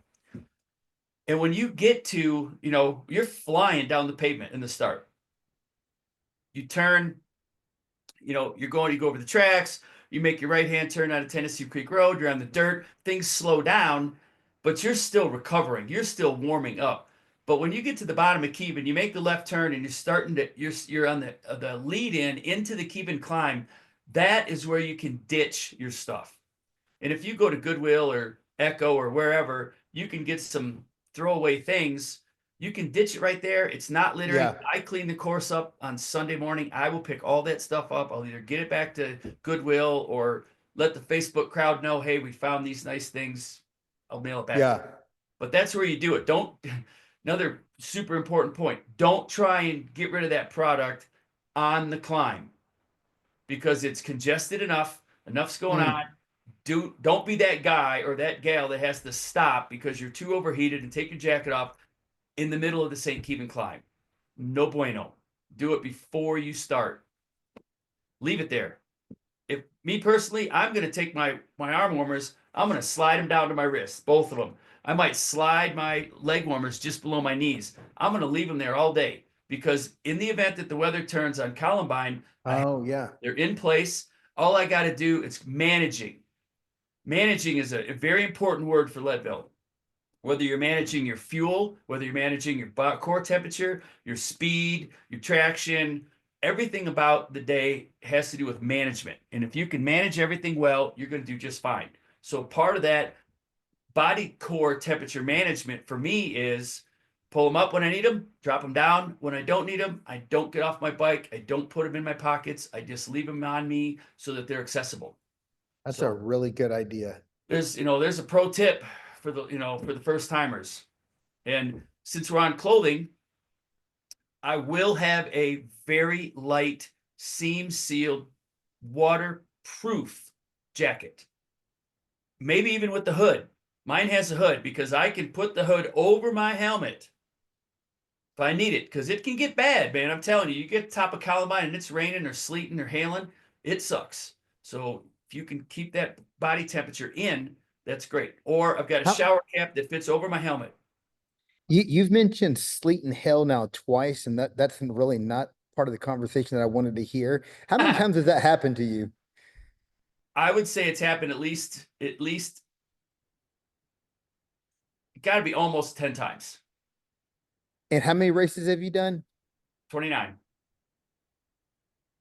Speaker 1: And when you get to, you're flying down the pavement in the start. You turn, you go over the tracks, you make your right hand turn out of Tennessee Creek Road, you're on the dirt, things slow down, but you're still recovering, you're still warming up. But when you get to the bottom of Keeban, you make the left turn and you're on the lead in into the Keeban climb. That is where you can ditch your stuff. And if you go to Goodwill or Echo or wherever, you can get some throwaway things. You can ditch it right there. It's not littering.
Speaker 2: Yeah.
Speaker 1: I clean the course up on Sunday morning. I will pick all that stuff up. I'll either get it back to Goodwill or let the Facebook crowd know, hey, we found these nice things. I'll mail it back to you.
Speaker 2: Yeah.
Speaker 1: But that's where you do it. Don't, another super important point, don't try and get rid of that product on the climb because it's congested enough, enough's going on.
Speaker 2: Mm.
Speaker 1: Don't be that guy or that gal that has to stop because you're too overheated and take your jacket off in the middle of the St. Keevan climb. No bueno. Do it before you start. Leave it there. If me personally, I'm going to take my arm warmers, I'm going to slide them down to my wrists, both of them. I might slide my leg warmers just below my knees. I'm going to leave them there all day because in the event that the weather turns on Columbine,
Speaker 2: Oh, yeah.
Speaker 1: they're in place. All I got to do is managing. Managing is a very important word for Leadville. Whether you're managing your fuel, whether you're managing your core temperature, your speed, your traction, everything about the day has to do with management. And if you can manage everything well, you're going to do just fine. So part of that body core temperature management for me is pull them up when I need them, drop them down when I don't need them. I don't get off my bike. I don't put them in my pockets. I just leave them on me so that they're accessible.
Speaker 2: That's a
Speaker 1: So
Speaker 2: really good idea.
Speaker 1: there's a pro tip for the, for the first timers. And since we're on clothing, I will have a very light seam sealed waterproof jacket. Maybe even with the hood. Mine has a hood because I can put the hood over my helmet if I need it, because it can get bad, man. I'm telling you, you get top of Columbine and it's raining or sleeting or hailing, it sucks. So if you can keep that body temperature in, that's great. Or I've got a
Speaker 2: How,
Speaker 1: shower cap that fits over my helmet.
Speaker 2: you've mentioned sleet and hail now twice, and that's really not part of the conversation that I wanted to hear. How many times has that happened to you?
Speaker 1: I would say it's happened at least got to be almost 10 times.
Speaker 2: And how many races have you done?
Speaker 1: 29.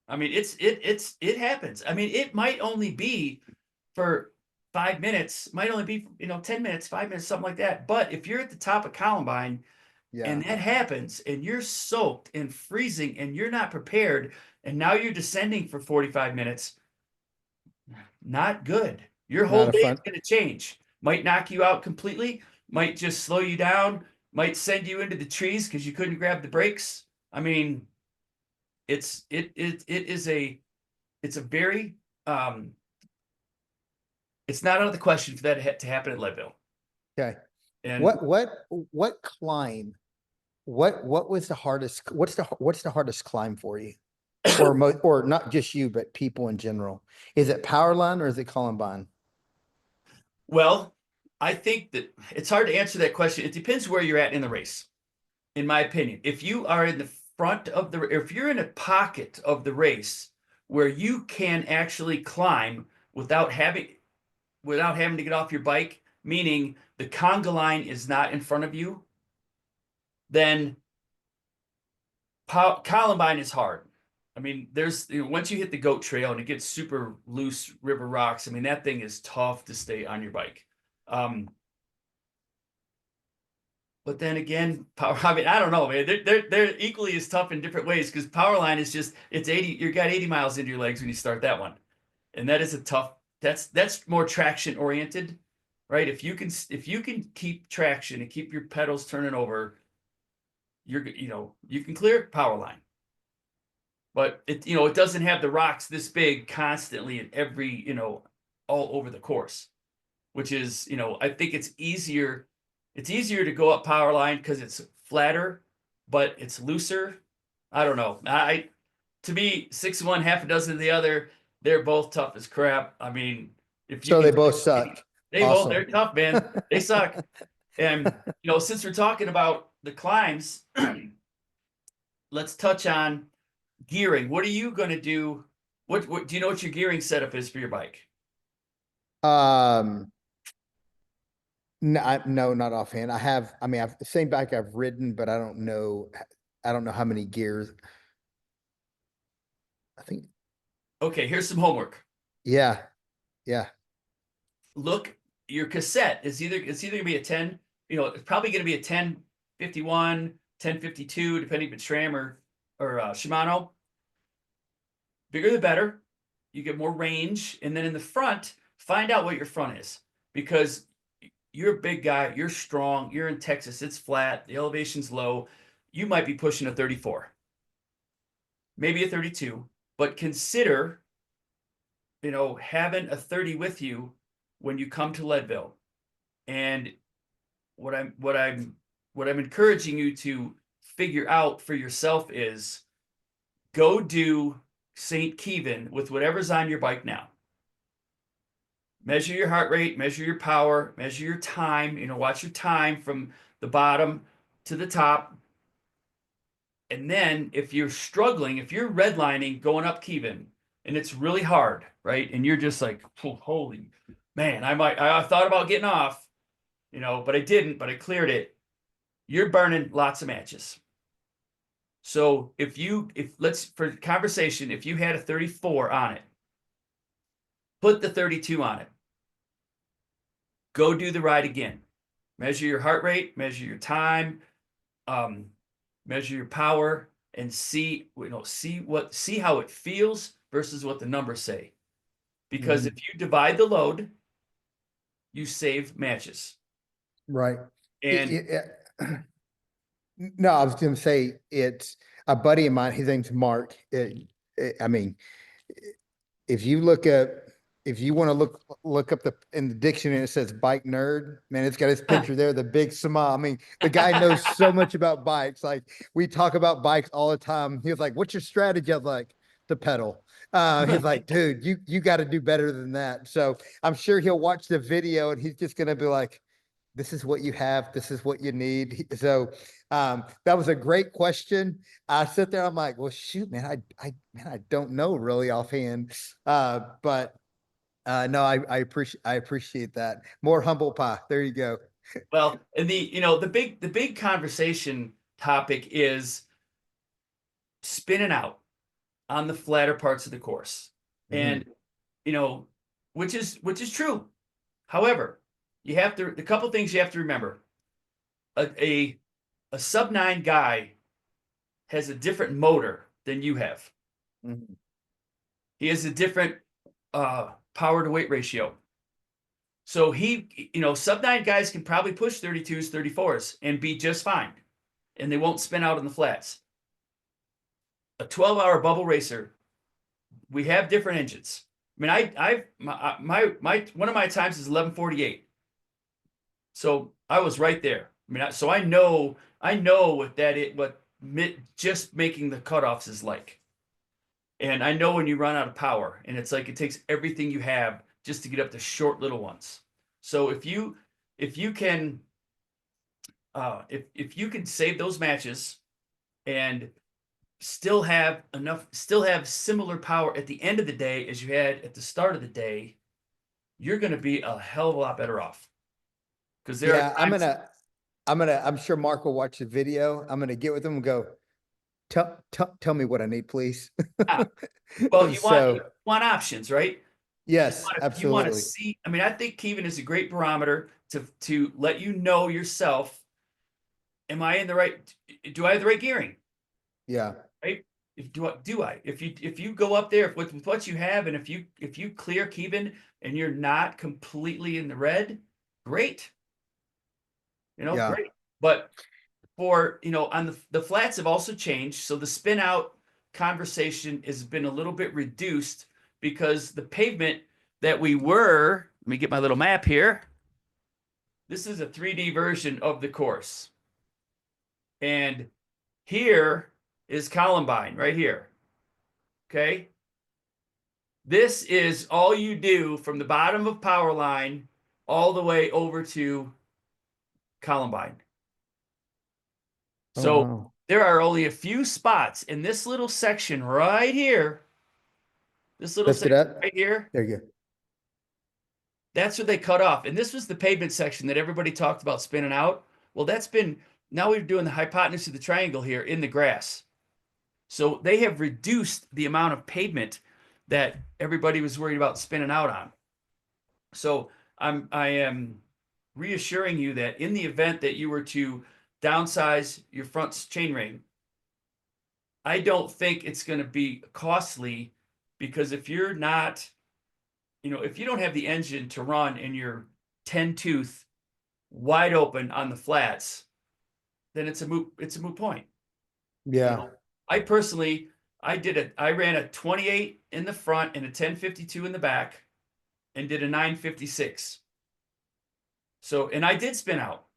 Speaker 1: I mean, it happens. I mean, it might only be for 5 minutes, might only be, 10 minutes, 5 minutes, something like that. But if you're at the top of Columbine
Speaker 2: Yeah,
Speaker 1: and that happens and you're soaked and freezing and you're not prepared, and now you're descending for 45 minutes, not good. Your whole
Speaker 2: not a
Speaker 1: day is
Speaker 2: fun.
Speaker 1: going to change. Might knock you out completely, might just slow you down, might send you into the trees because you couldn't grab the brakes. I mean, it's a very it's not out of the question for that to happen at Leadville.
Speaker 2: Okay.
Speaker 1: And
Speaker 2: What climb? What was the hardest? What's the hardest climb for you? Or not just you, but people in general. Is it Powerline or is it Columbine?
Speaker 1: well, I think that it's hard to answer that question. It depends where you're at in the race, in my opinion. If you are in the front of if you're in a pocket of the race where you can actually climb without having to get off your bike, meaning the conga line is not in front of you, then Columbine is hard. I mean, there's once you hit the goat trail and it gets super loose river rocks, I mean, that thing is tough to stay on your bike. But then again, I mean, I don't know, man. They're equally as tough in different ways because Powerline is just it's 80. You got 80 miles into your legs when you start that one, and that is a tough. That's more traction oriented, right? If you can keep traction and keep your pedals turning over, you can clear Powerline. But it doesn't have the rocks this big constantly in every all over the course, which is I think it's easier. It's easier to go up power line because it's flatter, but it's looser. I don't know. To me, 6 one, half a dozen of the other. They're both tough as crap. I mean, if you
Speaker 2: So
Speaker 1: can,
Speaker 2: they both suck.
Speaker 1: they're
Speaker 2: Awesome.
Speaker 1: tough, man. They suck. And since we're talking about the climbs, let's touch on gearing. What are you going to do? What do you know what your gearing setup is for your bike?
Speaker 2: Um, no, not offhand. I mean, I've the same bike I've ridden, but I don't know how many gears. I think,
Speaker 1: Okay, here's some homework.
Speaker 2: yeah, yeah.
Speaker 1: Look, your cassette is it's either gonna be a 10, it's probably gonna be a 1051, 1052, depending if it's SRAM or Shimano. Bigger the better. You get more range, and then in the front, find out what your front is because you're a big guy, you're strong, you're in Texas, it's flat, the elevation's low. You might be pushing a 34, maybe a 32, but consider having a 30 with you when you come to Leadville. And what I'm encouraging you to figure out for yourself is go do St. Kevin with whatever's on your bike now. Measure your heart rate, measure your power, measure your time, watch your time from the bottom to the top. And then if you're struggling, if you're redlining going up Kevin and it's really hard, right? And you're just like, oh, holy man, I thought about getting off, but I didn't, but I cleared it. You're burning lots of matches. So let's, for conversation, if you had a 34 on it, put the 32 on it. Go do the ride again. Measure your heart rate, measure your time, measure your power, and see how it feels versus what the numbers say. Because
Speaker 2: Mhm.
Speaker 1: if you divide the load, you save matches.
Speaker 2: Right.
Speaker 1: And
Speaker 2: No, I was going to say it's a buddy of mine. His name's Mark. I mean, if you look up, if you want to look up the in the dictionary, it says bike nerd. Man, it's got his picture there, the big smile. I mean, the guy knows so much about bikes. Like we talk about bikes all the time. He was like, "What's your strategy?" I was like, "To pedal." He's like, "Dude, you got to do better than that." So I'm sure he'll watch the video and he's just gonna be like, this is what you have. This is what you need. So that was a great question. I sit there, I'm like, well, shoot, man, man, I don't know really offhand. But no, I appreciate that. More humble pie. There you go.
Speaker 1: well, and the big conversation topic is spinning out on the flatter parts of the course.
Speaker 2: Mhm.
Speaker 1: And you know, which is true. However, you have to the couple things you have to remember. A sub 9 guy has a different motor than you have.
Speaker 2: Mhm.
Speaker 1: He has a different power to weight ratio. So sub 9 guys can probably push 32s, 34s and be just fine. And they won't spin out on the flats. A 12-hour bubble racer, we have different engines. I mean, my one of my times is 11:48. So I was right there. I mean, so I know what just making the cutoffs is like. And I know when you run out of power, and it's like it takes everything you have just to get up to short little ones. So if you can save those matches and still have similar power at the end of the day as you had at the start of the day, you're going to be a hell of a lot better off. Because there are
Speaker 2: Yeah,
Speaker 1: times,
Speaker 2: I'm sure Mark will watch the video. I'm gonna get with him and go, tell me what I need, please.
Speaker 1: ah, well, you
Speaker 2: So
Speaker 1: want options, right?
Speaker 2: yes,
Speaker 1: You want to
Speaker 2: absolutely.
Speaker 1: see. I mean, I think Kevin is a great barometer to let you know yourself. Am I in the right? Do I have the right gearing?
Speaker 2: Yeah.
Speaker 1: Right? If you go up there with what you have, and if you clear Kevin and you're not completely in the red, great.
Speaker 2: Yeah.
Speaker 1: Great. But on the flats have also changed. So the spin out conversation has been a little bit reduced because the pavement that let me get my little map here. This is a 3D version of the course. And here is Columbine right here. Okay. This is all you do from the bottom of power line all the way over to Columbine.
Speaker 2: Oh,
Speaker 1: So
Speaker 2: wow.
Speaker 1: there are only a few spots in this little section right here. This little
Speaker 2: Lift it
Speaker 1: section
Speaker 2: up.
Speaker 1: right here,
Speaker 2: There you go.
Speaker 1: that's where they cut off. And this was the pavement section that everybody talked about spinning out. Well, now we're doing the hypotenuse of the triangle here in the grass. So they have reduced the amount of pavement that everybody was worried about spinning out on. So I am reassuring you that in the event that you were to downsize your front chainring, I don't think it's going to be costly, because if you don't have the engine to run in your 10 tooth wide open on the flats, then it's a moot point. You
Speaker 2: Yeah.
Speaker 1: know, I ran a 28 in the front and a 1052 in the back and did a 956. So, and I did spin out.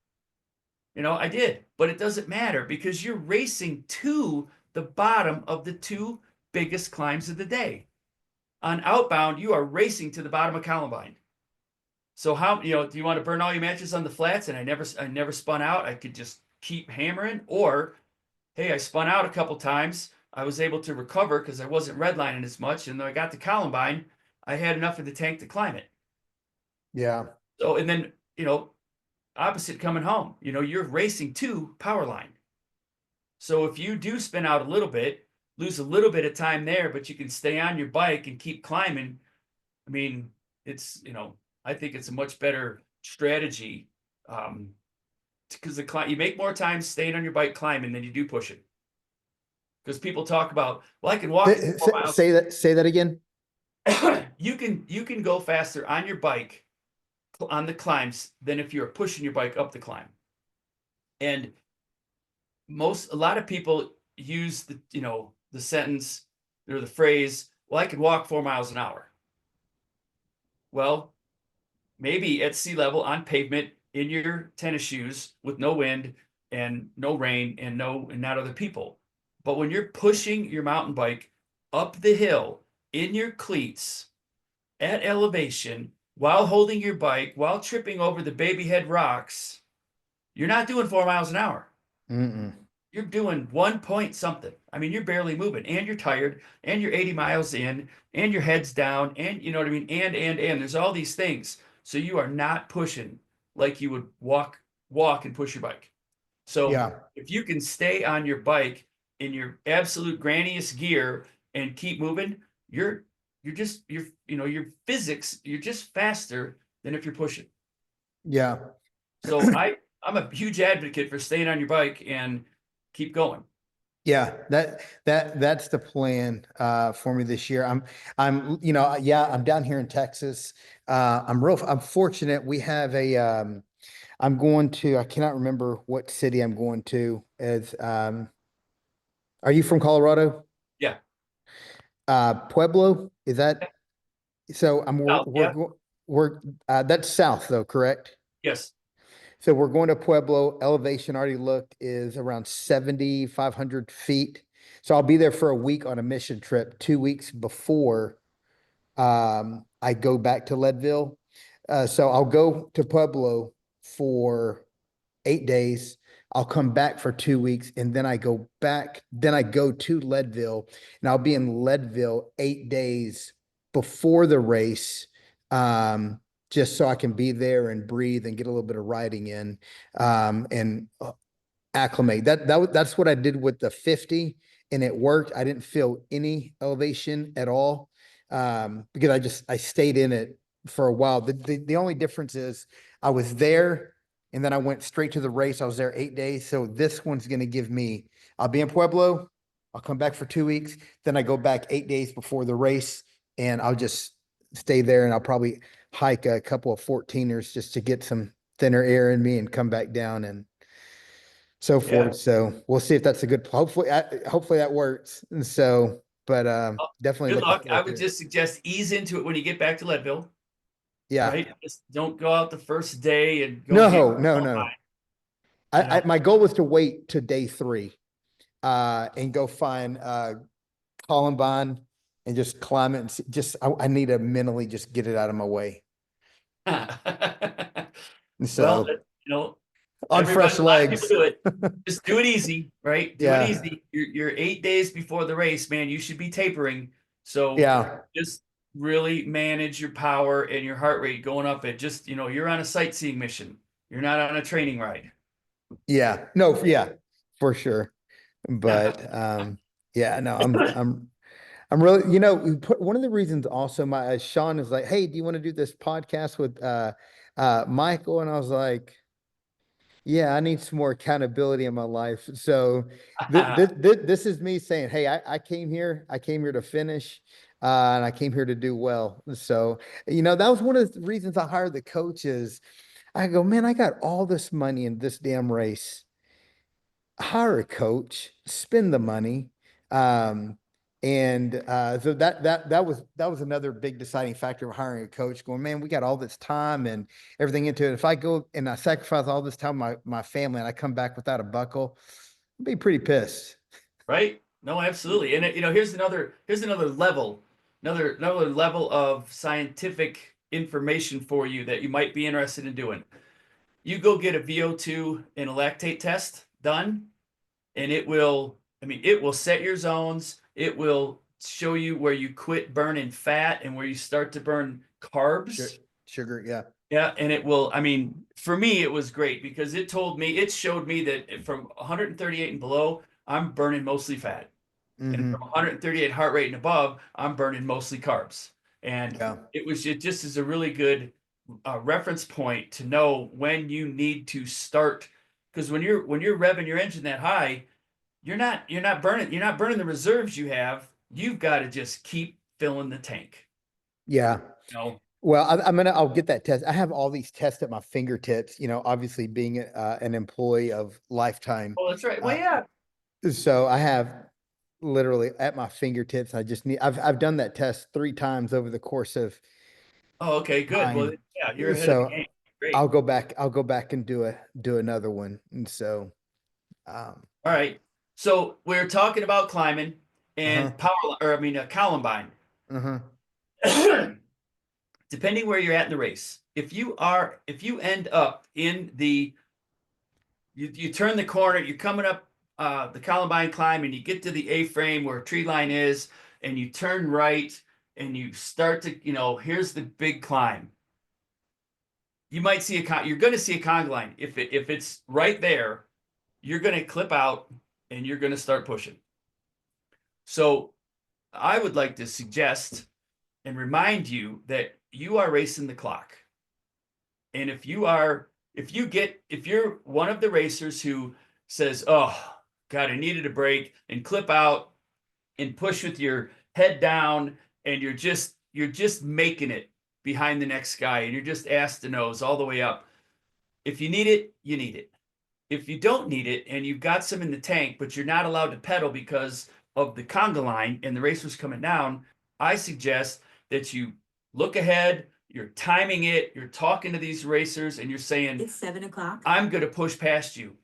Speaker 1: I did, but it doesn't matter because you're racing to the bottom of the two biggest climbs of the day. On outbound, you are racing to the bottom of Columbine. So do you want to burn all your matches on the flats? And I never spun out. I could just keep hammering, or hey, I spun out a couple times. I was able to recover because I wasn't redlining as much, and then I got to Columbine. I had enough in the tank to climb it.
Speaker 2: Yeah.
Speaker 1: So, and then opposite coming home, you're racing to power line. So if you do spin out a little bit, lose a little bit of time there, but you can stay on your bike and keep climbing. I mean, I think it's a much better strategy, because you make more time staying on your bike climbing than you do pushing. Because people talk about, well, I can walk it 4 miles.
Speaker 2: Say that again.
Speaker 1: You can go faster on your bike on the climbs than if you're pushing your bike up the climb. And a lot of people use the sentence or the phrase, well, I could walk 4 miles an hour. Well, maybe at sea level on pavement in your tennis shoes with no wind and no rain and not other people. But when you're pushing your mountain bike up the hill in your cleats at elevation while holding your bike, while tripping over the baby head rocks, you're not doing 4 miles an hour.
Speaker 2: Mm-mm.
Speaker 1: You're doing 1 point something. I mean, you're barely moving and you're tired and you're 80 miles in and your head's down and you know what I mean? And there's all these things. So you are not pushing like you would walk and push your bike. So
Speaker 2: Yeah.
Speaker 1: if you can stay on your bike in your absolute granniest gear and keep moving, you're your physics, you're just faster than if you're pushing.
Speaker 2: Yeah.
Speaker 1: So I'm a huge advocate for staying on your bike and keep going.
Speaker 2: Yeah, that's the plan for me this year. I'm down here in Texas. I'm fortunate. We have I'm going to, I cannot remember what city I'm going to. Are you from Colorado?
Speaker 1: Yeah.
Speaker 2: Pueblo, is that, so
Speaker 1: Oh, yeah.
Speaker 2: we're that's south though, correct?
Speaker 1: Yes.
Speaker 2: So we're going to Pueblo. Elevation already looked is around 7,500 feet. So I'll be there for a week on a mission trip, 2 weeks before I go back to Leadville. So I'll go to Pueblo for 8 days. I'll come back for 2 weeks and then I go back. Then I go to Leadville and I'll be in Leadville 8 days before the race. Just so I can be there and breathe and get a little bit of riding in, and acclimate. That's what I did with the 50 and it worked. I didn't feel any elevation at all, because I stayed in it for a while. The only difference is I was there and then I went straight to the race. I was there 8 days. So this one's going to give me, I'll be in Pueblo. I'll come back for 2 weeks. Then I go back 8 days before the race and I'll just stay there and I'll probably hike a couple of 14ers just to get some thinner air in me and come back down and so
Speaker 1: Yeah.
Speaker 2: forth. So we'll see if that's a good, hopefully that works. And so, but
Speaker 1: Oh,
Speaker 2: definitely
Speaker 1: good
Speaker 2: looking
Speaker 1: luck. I
Speaker 2: forward to
Speaker 1: would
Speaker 2: it.
Speaker 1: just suggest ease into it when you get back to Leadville,
Speaker 2: Yeah.
Speaker 1: right? Just don't go out the first day and go hammer
Speaker 2: No, no,
Speaker 1: all
Speaker 2: no.
Speaker 1: night, you know?
Speaker 2: My goal was to wait to day 3, and go find, Columbine and just climb it and I need to mentally just get it out of my way. And
Speaker 1: Well,
Speaker 2: so on
Speaker 1: everybody,
Speaker 2: fresh
Speaker 1: a lot of people
Speaker 2: legs.
Speaker 1: do it. Just do it easy, right? Do it
Speaker 2: Yeah.
Speaker 1: easy. You're 8 days before the race, man. You should be tapering. So
Speaker 2: Yeah.
Speaker 1: just really manage your power and your heart rate going up at just, you're on a sightseeing mission. You're not on a training ride.
Speaker 2: Yeah. No, yeah, for sure. But yeah, no, I'm really, one of the reasons also my Sean is like, hey, do you want to do this podcast with Michael? And I was like, yeah, I need some more accountability in my life. So this is me saying, hey, I came here to finish, and I came here to do well. So, that was one of the reasons I hired the coaches. I go, man, I got all this money in this damn race. Hire a coach, spend the money. So that was another big deciding factor of hiring a coach, going, man, we got all this time and everything into it. If I go and I sacrifice all this time, my family, and I come back without a buckle, I'd be pretty pissed.
Speaker 1: Right? No, absolutely. And here's another level, another level of scientific information for you that you might be interested in doing. You go get a VO2 and a lactate test done, and it will set your zones. It will show you where you quit burning fat and where you start to burn carbs.
Speaker 2: Sugar, yeah.
Speaker 1: Yeah, and for me, it was great because it showed me that from 138 and below, I'm burning mostly fat. And from
Speaker 2: Mm-hmm.
Speaker 1: 138 heart rate and above, I'm burning mostly carbs. And
Speaker 2: Yeah.
Speaker 1: it just is a really good reference point to know when you need to start. Because when you're revving your engine that high, you're not burning the reserves you have. You've got to just keep filling the tank.
Speaker 2: Yeah.
Speaker 1: You know?
Speaker 2: Well, I'll get that test. I have all these tests at my fingertips, obviously being an employee of Lifetime.
Speaker 1: Oh, that's right. Well,
Speaker 2: Uh,
Speaker 1: yeah.
Speaker 2: so I have literally at my fingertips. I've done that test 3 times over the course of
Speaker 1: Oh, okay, good. Well,
Speaker 2: time.
Speaker 1: yeah, you're ahead of the
Speaker 2: So
Speaker 1: game. Great.
Speaker 2: I'll go back and do another one. And so,
Speaker 1: All right. So we're talking about climbing
Speaker 2: uh-huh,
Speaker 1: and Columbine.
Speaker 2: uh-huh.
Speaker 1: Depending where you're at in the race, if you end up in you turn the corner, you're coming up the Columbine climb, and you get to the A-frame where tree line is, and you turn right, and you start to, here's the big climb. You might see you're going to see a conga line. If it's right there, you're going to clip out and you're going to start pushing. So I would like to suggest and remind you that you are racing the clock. And if you're one of the racers who says, "Oh, God, I needed a break," and clip out and push with your head down, and you're just making it behind the next guy, and you're just ass to nose all the way up. If you need it, you need it. If you don't need it and you've got some in the tank, but you're not allowed to pedal because of the conga line and the racer's coming down, I suggest that you look ahead, you're timing it, you're talking to these racers, and you're saying,
Speaker 3: It's 7 o'clock.
Speaker 1: I'm going to push past you.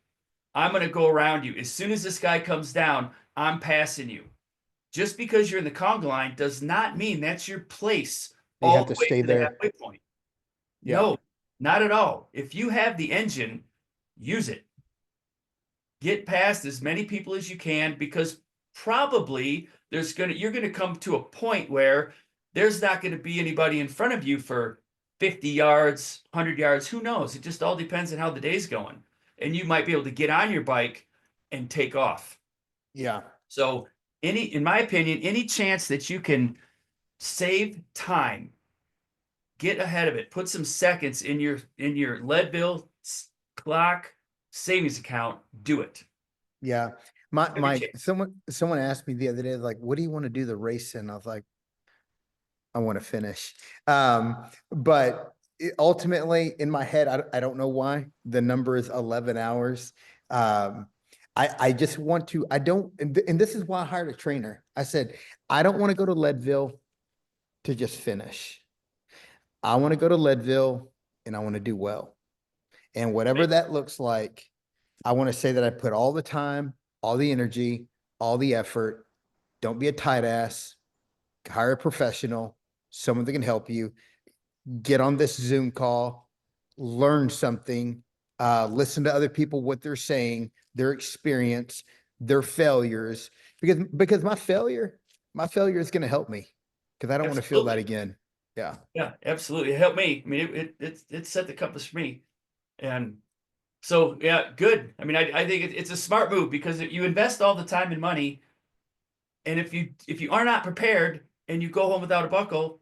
Speaker 1: I'm going to go around you. As soon as this guy comes down, I'm passing you. Just because you're in the conga line does not mean that's your place
Speaker 2: You
Speaker 1: all
Speaker 2: have
Speaker 1: the
Speaker 2: to
Speaker 1: way
Speaker 2: stay
Speaker 1: to the
Speaker 2: there.
Speaker 1: halfway point.
Speaker 2: Yeah.
Speaker 1: No, not at all. If you have the engine, use it. Get past as many people as you can, because probably you're gonna come to a point where there's not going to be anybody in front of you for 50 yards, 100 yards. Who knows? It just all depends on how the day's going. And you might be able to get on your bike and take off.
Speaker 2: Yeah.
Speaker 1: So in my opinion, any chance that you can save time, get ahead of it, put some seconds in your Leadville clock savings account, do it.
Speaker 2: Yeah. My
Speaker 1: Every
Speaker 2: my
Speaker 1: chance.
Speaker 2: someone asked me the other day, like, what do you want to do the race in? I was like, I want to finish. But ultimately in my head, I don't know why the number is 11 hours. I just want to, I don't, and this is why I hired a trainer. I said, I don't want to go to Leadville to just finish. I want to go to Leadville and I want to do well. And whatever that looks like, I want to say that I put all the time, all the energy, all the effort. Don't be a tight ass. Hire a professional, someone that can help you. Get on this Zoom call, learn something, listen to other people, what they're saying, their experience, their failures. Because my failure is going to help me because I don't want to feel that
Speaker 1: Absolutely.
Speaker 2: again. Yeah.
Speaker 1: Yeah, absolutely. It helped me. I mean, it set the compass for me. And so, yeah, good. I mean, I think it's a smart move, because if you invest all the time and money, and if you are not prepared and you go home without a buckle,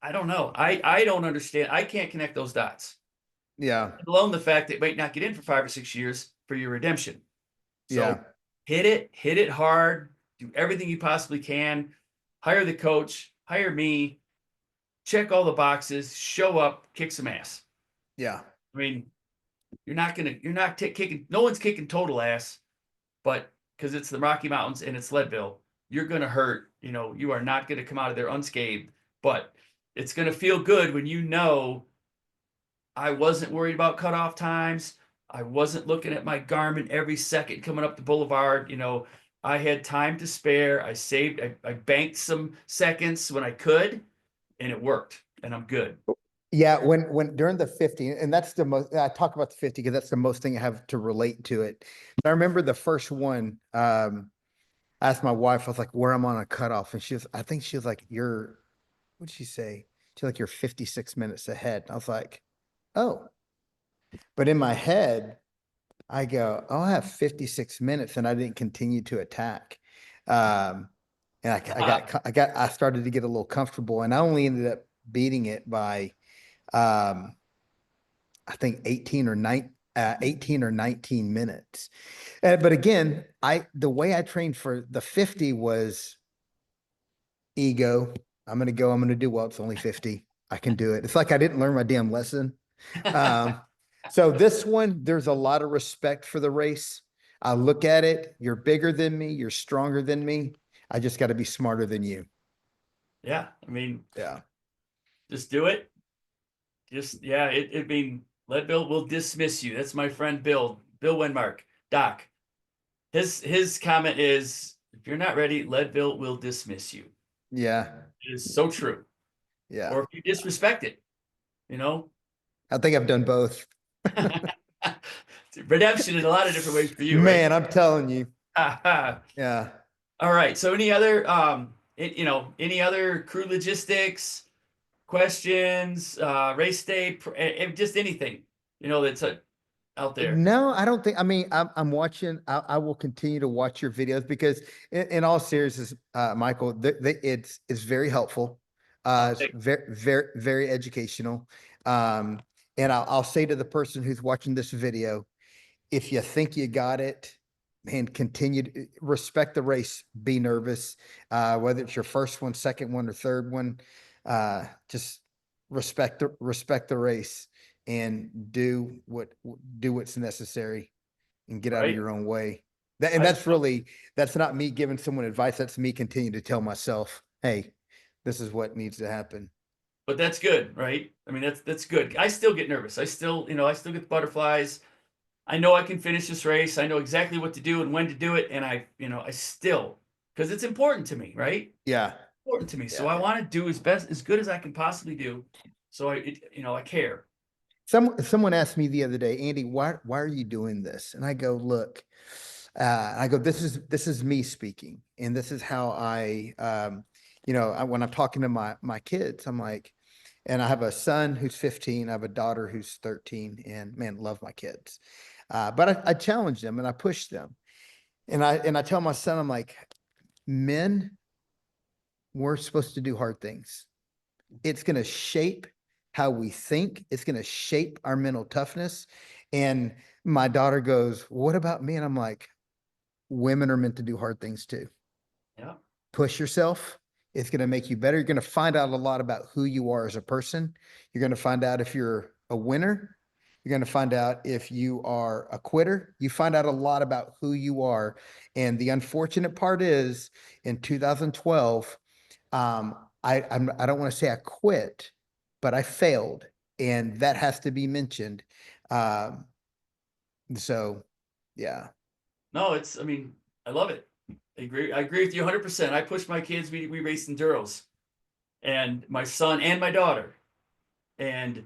Speaker 1: I don't know. I don't understand. I can't connect those dots.
Speaker 2: Yeah.
Speaker 1: Let alone the fact that it might not get in for 5 or 6 years for your redemption.
Speaker 2: Yeah.
Speaker 1: So hit it hard, do everything you possibly can, hire the coach, hire me, check all the boxes, show up, kick some ass.
Speaker 2: Yeah.
Speaker 1: I mean, you're not kicking, no one's kicking total ass, but because it's the Rocky Mountains and it's Leadville, you're going to hurt. You are not going to come out of there unscathed, but it's going to feel good when I wasn't worried about cutoff times. I wasn't looking at my Garmin every second coming up the boulevard. I had time to spare. I banked some seconds when I could, and it worked, and I'm good.
Speaker 2: Yeah, when during the 50, and that's the most I talk about the 50 because that's the most thing I have to relate to it. But I remember the first one, I asked my wife, I was like, where I'm on a cutoff, and I think she was like, what'd she say? She's like, you're 56 minutes ahead. I was like, oh. But in my head, I go, oh, I have 56 minutes and I didn't continue to attack. And I started to get a little comfortable, and I only ended up beating it by um I think 18 or 19 minutes. But again, the way I trained for the 50 was ego. I'm going to go. I'm going to do well. It's only 50. I can do it. It's like I didn't learn my damn lesson. Um, so this one, there's a lot of respect for the race. I look at it. You're bigger than me. You're stronger than me. I just got to be smarter than you.
Speaker 1: Yeah, I mean,
Speaker 2: Yeah.
Speaker 1: just do it. Just yeah, it mean Leadville will dismiss you. That's my friend Bill Wenmark, Doc. His comment is, if you're not ready, Leadville will dismiss you.
Speaker 2: Yeah.
Speaker 1: It is so true.
Speaker 2: Yeah.
Speaker 1: Or if you disrespect it, you know.
Speaker 2: I think I've done both.
Speaker 1: Redemption in a lot of different ways for you, right?
Speaker 2: Man, I'm telling you. Yeah.
Speaker 1: All right. So any other any other crew logistics, questions, race day, just anything, that's out there.
Speaker 2: No, I don't think. I mean, I'm watching. I will continue to watch your videos because, in all seriousness, Michael, it's very helpful. It's
Speaker 1: Thanks.
Speaker 2: very, very, very educational. Um, and I'll say to the person who's watching this video, if you think you got it, man, continue to respect the race. Be nervous, whether it's your first one, second one, or third one. Just respect the race and do what's necessary and get out of
Speaker 1: Right.
Speaker 2: your own way. And
Speaker 1: I,
Speaker 2: that's not me giving someone advice. That's me continue to tell myself, hey, this is what needs to happen.
Speaker 1: but that's good, right? I mean, that's good. I still get nervous. I still get the butterflies. I know I can finish this race. I know exactly what to do and when to do it, and I still, because it's important to me, right?
Speaker 2: Yeah.
Speaker 1: Important to me. So
Speaker 2: Yeah.
Speaker 1: I want to do as good as I can possibly do. So I care.
Speaker 2: Someone asked me the other day, Andy, why are you doing this? And I go, look, this is me speaking, and this is how when I'm talking to my kids, I'm like, and I have a son who's 15, I have a daughter who's 13, and man, love my kids. But I challenge them and I push them, and I tell my son, I'm like, men, we're supposed to do hard things. It's going to shape how we think. It's going to shape our mental toughness. And my daughter goes, what about me? And I'm like, women are meant to do hard things too.
Speaker 1: Yeah.
Speaker 2: Push yourself. It's going to make you better. You're going to find out a lot about who you are as a person. You're going to find out if you're a winner. You're going to find out if you are a quitter. You find out a lot about who you are. And the unfortunate part is in 2012, I don't want to say I quit, but I failed, and that has to be mentioned. Um, so yeah.
Speaker 1: No, I mean, I love it. I agree with you 100%. I push my kids. We race enduros, and my son and my daughter, and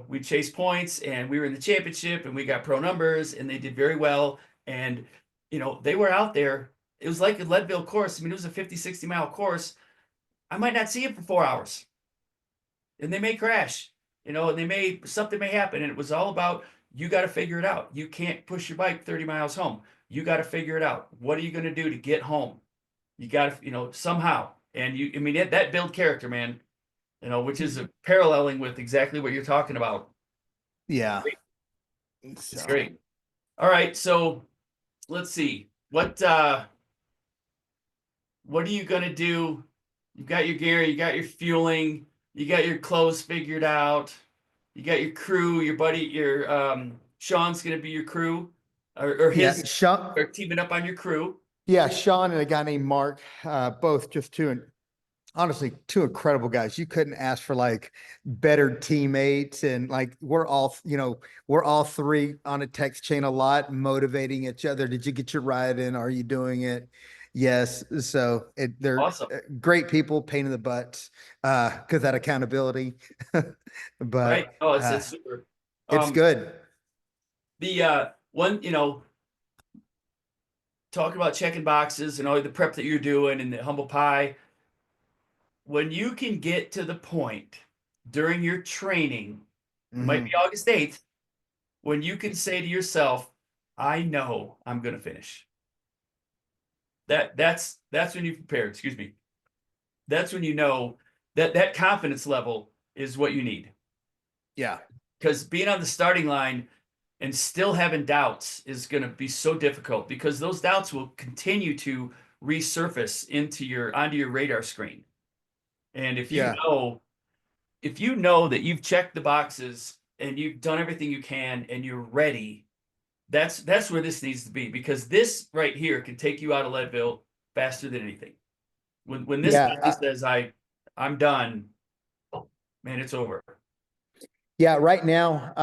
Speaker 1: we chased points, and we were in the championship, and we got pro numbers, and they did very well. And they were out there. It was like a Leadville course. I mean, it was a 50, 60-mile course. I might not see it for 4 hours, and they may crash, and something may happen. And it was all about, you got to figure it out. You can't push your bike 30 miles home. You got to figure it out. What are you going to do to get home? You got to, somehow. And I mean, that build character, man, which is paralleling with exactly what you're talking about.
Speaker 2: Yeah.
Speaker 1: It's
Speaker 2: So
Speaker 1: great. All right. So let's see. What are you going to do? You've got your gear, you got your fueling, you got your clothes figured out, you got your crew, your buddy, Sean's going to be your crew, or
Speaker 2: yeah,
Speaker 1: his,
Speaker 2: Sean,
Speaker 1: or teaming up on your crew.
Speaker 2: yeah, Sean and a guy named Mark, both just honestly, two incredible guys. You couldn't ask for like better teammates. And like, we're all three on a text chain a lot, motivating each other. Did you get your ride in? Are you doing it? Yes. So they're
Speaker 1: Awesome.
Speaker 2: great people, pain in the butts, cause that accountability,
Speaker 1: Right.
Speaker 2: but,
Speaker 1: Oh, it's super.
Speaker 2: it's good.
Speaker 1: The one, talking about checking boxes and all the prep that you're doing and the humble pie, when you can get to the point during your training, it might be
Speaker 2: Mhm.
Speaker 1: August 8th, when you can say to yourself, I know I'm going to finish. That's when you prepare, excuse me. That's when you know that confidence level is what you need.
Speaker 2: Yeah.
Speaker 1: Because being on the starting line and still having doubts is going to be so difficult, because those doubts will continue to resurface onto your radar screen. And
Speaker 2: Yeah.
Speaker 1: if you know that you've checked the boxes and you've done everything you can and you're ready, that's where this needs to be, because this right here can take you out of Leadville faster than anything. When this
Speaker 2: Yeah.
Speaker 1: body says I'm done, man, it's over.
Speaker 2: Yeah, right now,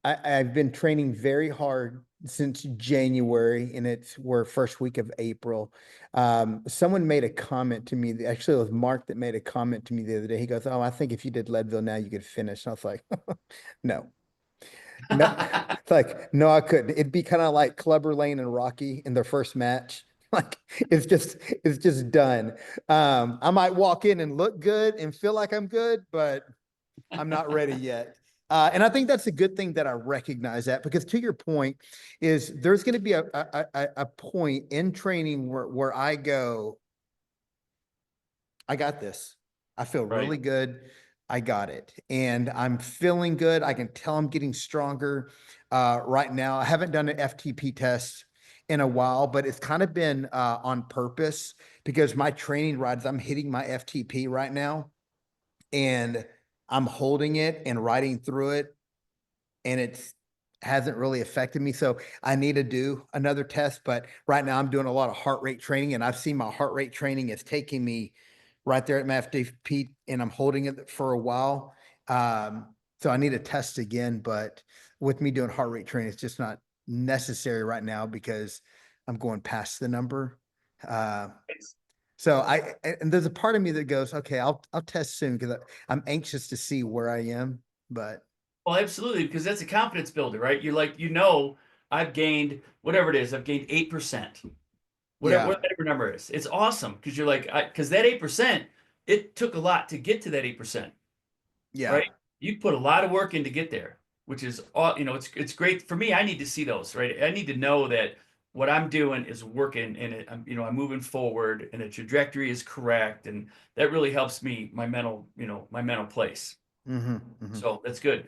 Speaker 2: I've been training very hard since January, and we're first week of April. Someone made a comment to me. Actually, it was Mark that made a comment to me the other day. He goes, "Oh, I think if you did Leadville now, you could finish." And I was like, "No, no." It's like, no, I couldn't. It'd be kind of like Clubber Lane and Rocky in their first match. Like it's just done. I might walk in and look good and feel like I'm good, but I'm not ready yet. And I think that's a good thing that I recognize that, because to your point is there's going to be a point in training where I go, I got this. I feel
Speaker 1: Right.
Speaker 2: really good. I got it. And I'm feeling good. I can tell I'm getting stronger. Right now, I haven't done an FTP test in a while, but it's kind of been on purpose, because my training rides, I'm hitting my FTP right now, and I'm holding it and riding through it, and it's hasn't really affected me. So I need to do another test, but right now I'm doing a lot of heart rate training, and I've seen my heart rate training is taking me right there at my FTP, and I'm holding it for a while. So I need to test again, but with me doing heart rate training, it's just not necessary right now because I'm going past the number. Uh, and there's a part of me that goes, okay, I'll test soon, because I'm anxious to see where I am. But
Speaker 1: Well, absolutely, because that's a confidence builder, right? You're like, I've gained whatever it is. I've gained 8%,
Speaker 2: yeah,
Speaker 1: whatever number it is. It's awesome because you're like, because that 8%, it took a lot to get to that 8%,
Speaker 2: yeah.
Speaker 1: right? You put a lot of work in to get there, which is all, it's great for me. I need to see those, right? I need to know that what I'm doing is working, and I'm moving forward, and the trajectory is correct, and that really helps me, my mental place.
Speaker 2: Hmm. Hmm.
Speaker 1: So that's good.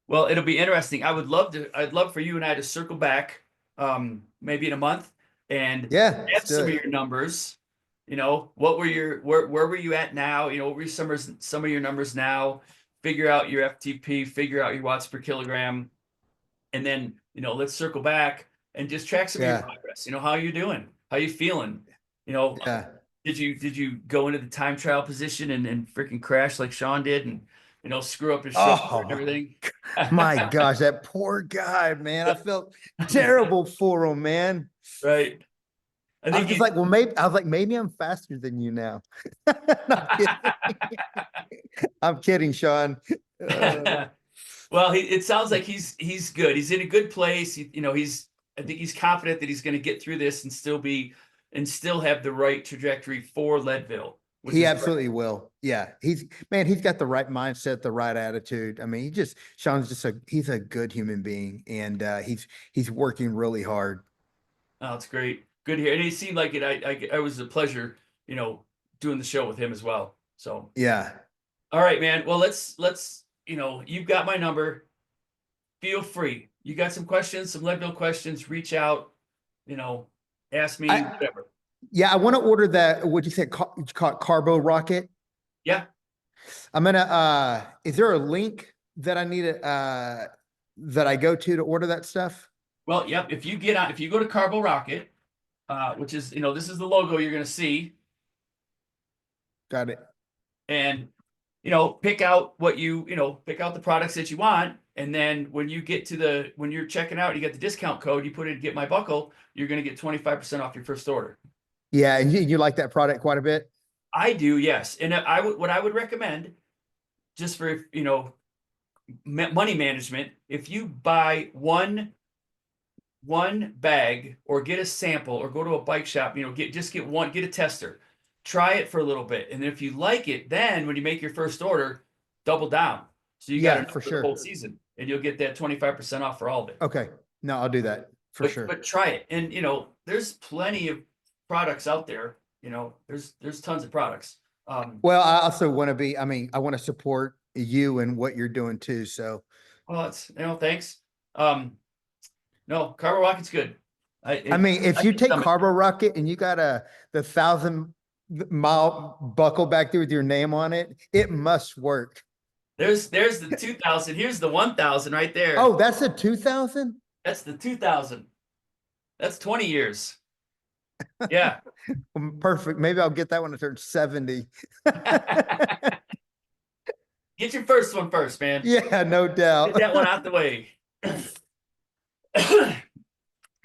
Speaker 1: Well, it'll be interesting. I'd love for you and I to circle back, maybe in a month, and
Speaker 2: Yeah, let's
Speaker 1: have
Speaker 2: do
Speaker 1: some of
Speaker 2: it.
Speaker 1: your numbers. Where were you at now? What were some of your numbers now? Figure out your FTP, figure out your watts per kilogram, and then, let's circle back and just track some of your
Speaker 2: Yeah,
Speaker 1: progress. How you doing? How you feeling? You know,
Speaker 2: yeah.
Speaker 1: did you go into the time trial position and freaking crash like Sean did, and screw up his shoulder and
Speaker 2: Oh
Speaker 1: everything?
Speaker 2: my gosh, that poor guy, man. I felt terrible for him, man.
Speaker 1: Right. I
Speaker 2: I
Speaker 1: think
Speaker 2: was just
Speaker 1: he.
Speaker 2: like, well, maybe I was like, maybe I'm faster than you now. I'm kidding. I'm kidding, Sean. Uh,
Speaker 1: Well, it sounds like he's good. He's in a good place. I think he's confident that he's going to get through this and still have the right trajectory for Leadville, which
Speaker 2: he
Speaker 1: is
Speaker 2: absolutely will. Yeah, he's got the right mindset, the right attitude. I mean, Sean's just he's a good human being, and he's working really hard.
Speaker 1: oh, it's great. Good here. And it seemed like I was a pleasure, doing the show with him as well. So,
Speaker 2: Yeah.
Speaker 1: all right, man. Well, let's, you've got my number. Feel free. You got some questions, some Leadville questions, reach out, you know, ask me,
Speaker 2: I
Speaker 1: whatever.
Speaker 2: Yeah, I want to order that. What you said, Carbo Rocket.
Speaker 1: Yeah.
Speaker 2: I'm gonna. Is there a link that I need to that I go to order that stuff?
Speaker 1: Well, yep. If you go to Carbo Rocket, which is, this is the logo you're going to see,
Speaker 2: Got it.
Speaker 1: and, pick out the products that you want. And then when you're checking out, you get the discount code, you put in Get My Buckle, you're going to get 25% off your first order.
Speaker 2: Yeah, and you like that product quite a bit.
Speaker 1: I do, yes. And what I would recommend, just for, money management, if you buy one bag or get a sample or go to a bike shop, get a tester, try it for a little bit. And then if you like it, then when you make your first order, double down. So you got
Speaker 2: Yeah,
Speaker 1: enough
Speaker 2: for
Speaker 1: for the whole
Speaker 2: sure.
Speaker 1: season, and you'll get that 25% off for all of it.
Speaker 2: Okay, no, I'll do that for sure.
Speaker 1: But try it. And there's plenty of products out there. There's tons of products.
Speaker 2: Well, I also want to be. I mean, I want to support you and what you're doing too. So,
Speaker 1: Well, thanks. Um, no, Carbo Rocket's good.
Speaker 2: I mean, if
Speaker 1: I
Speaker 2: you
Speaker 1: can
Speaker 2: take
Speaker 1: stomach.
Speaker 2: Carbo Rocket and you got the 1,000 mile buckle back there with your name on it. It must work.
Speaker 1: There's the 2000. Here's the 1000 right there.
Speaker 2: Oh, that's a 2000?
Speaker 1: That's the 2000. That's 20 years. Yeah.
Speaker 2: Perfect. Maybe I'll get that when I turn 70.
Speaker 1: Get your first one first, man.
Speaker 2: Yeah, no
Speaker 1: Get
Speaker 2: doubt.
Speaker 1: that one out the way.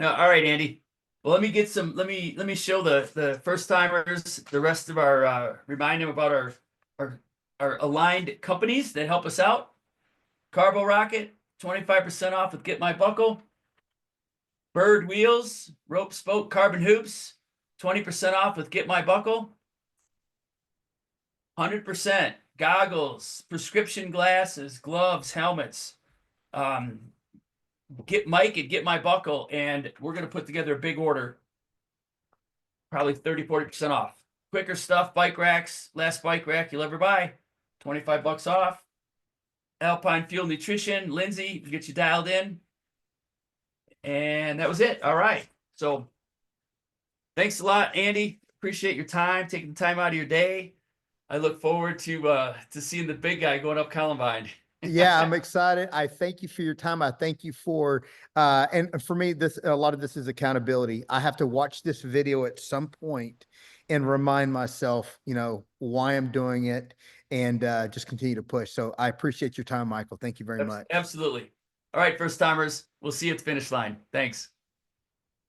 Speaker 1: Now, all right, Andy. Well, let me get some. Let me show the first timers the rest of our remind them about our our aligned companies that help us out. Carbo Rocket, 25% off with Get My Buckle. Bird Wheels, Rope Spoke Carbon Hoops, 20% off with Get My Buckle. 100% goggles, prescription glasses, gloves, helmets. Get Mike and Get My Buckle, and we're going to put together a big order. Probably 30-40% off. Quicker stuff, bike racks, last bike rack you'll ever buy, 25 bucks off. Alpine Fuel Nutrition, Lindsay, get you dialed in. And that was it. All right. So thanks a lot, Andy. Appreciate your time, taking the time out of your day. I look forward to seeing the big guy going up Columbine.
Speaker 2: Yeah, I'm excited. I thank you for your time. I thank you for and for me, a lot of this is accountability. I have to watch this video at some point and remind myself, why I'm doing it, and just continue to push. So I appreciate your time, Michael. Thank you very much.
Speaker 1: Absolutely. All right, first timers, we'll see you at the finish line. Thanks.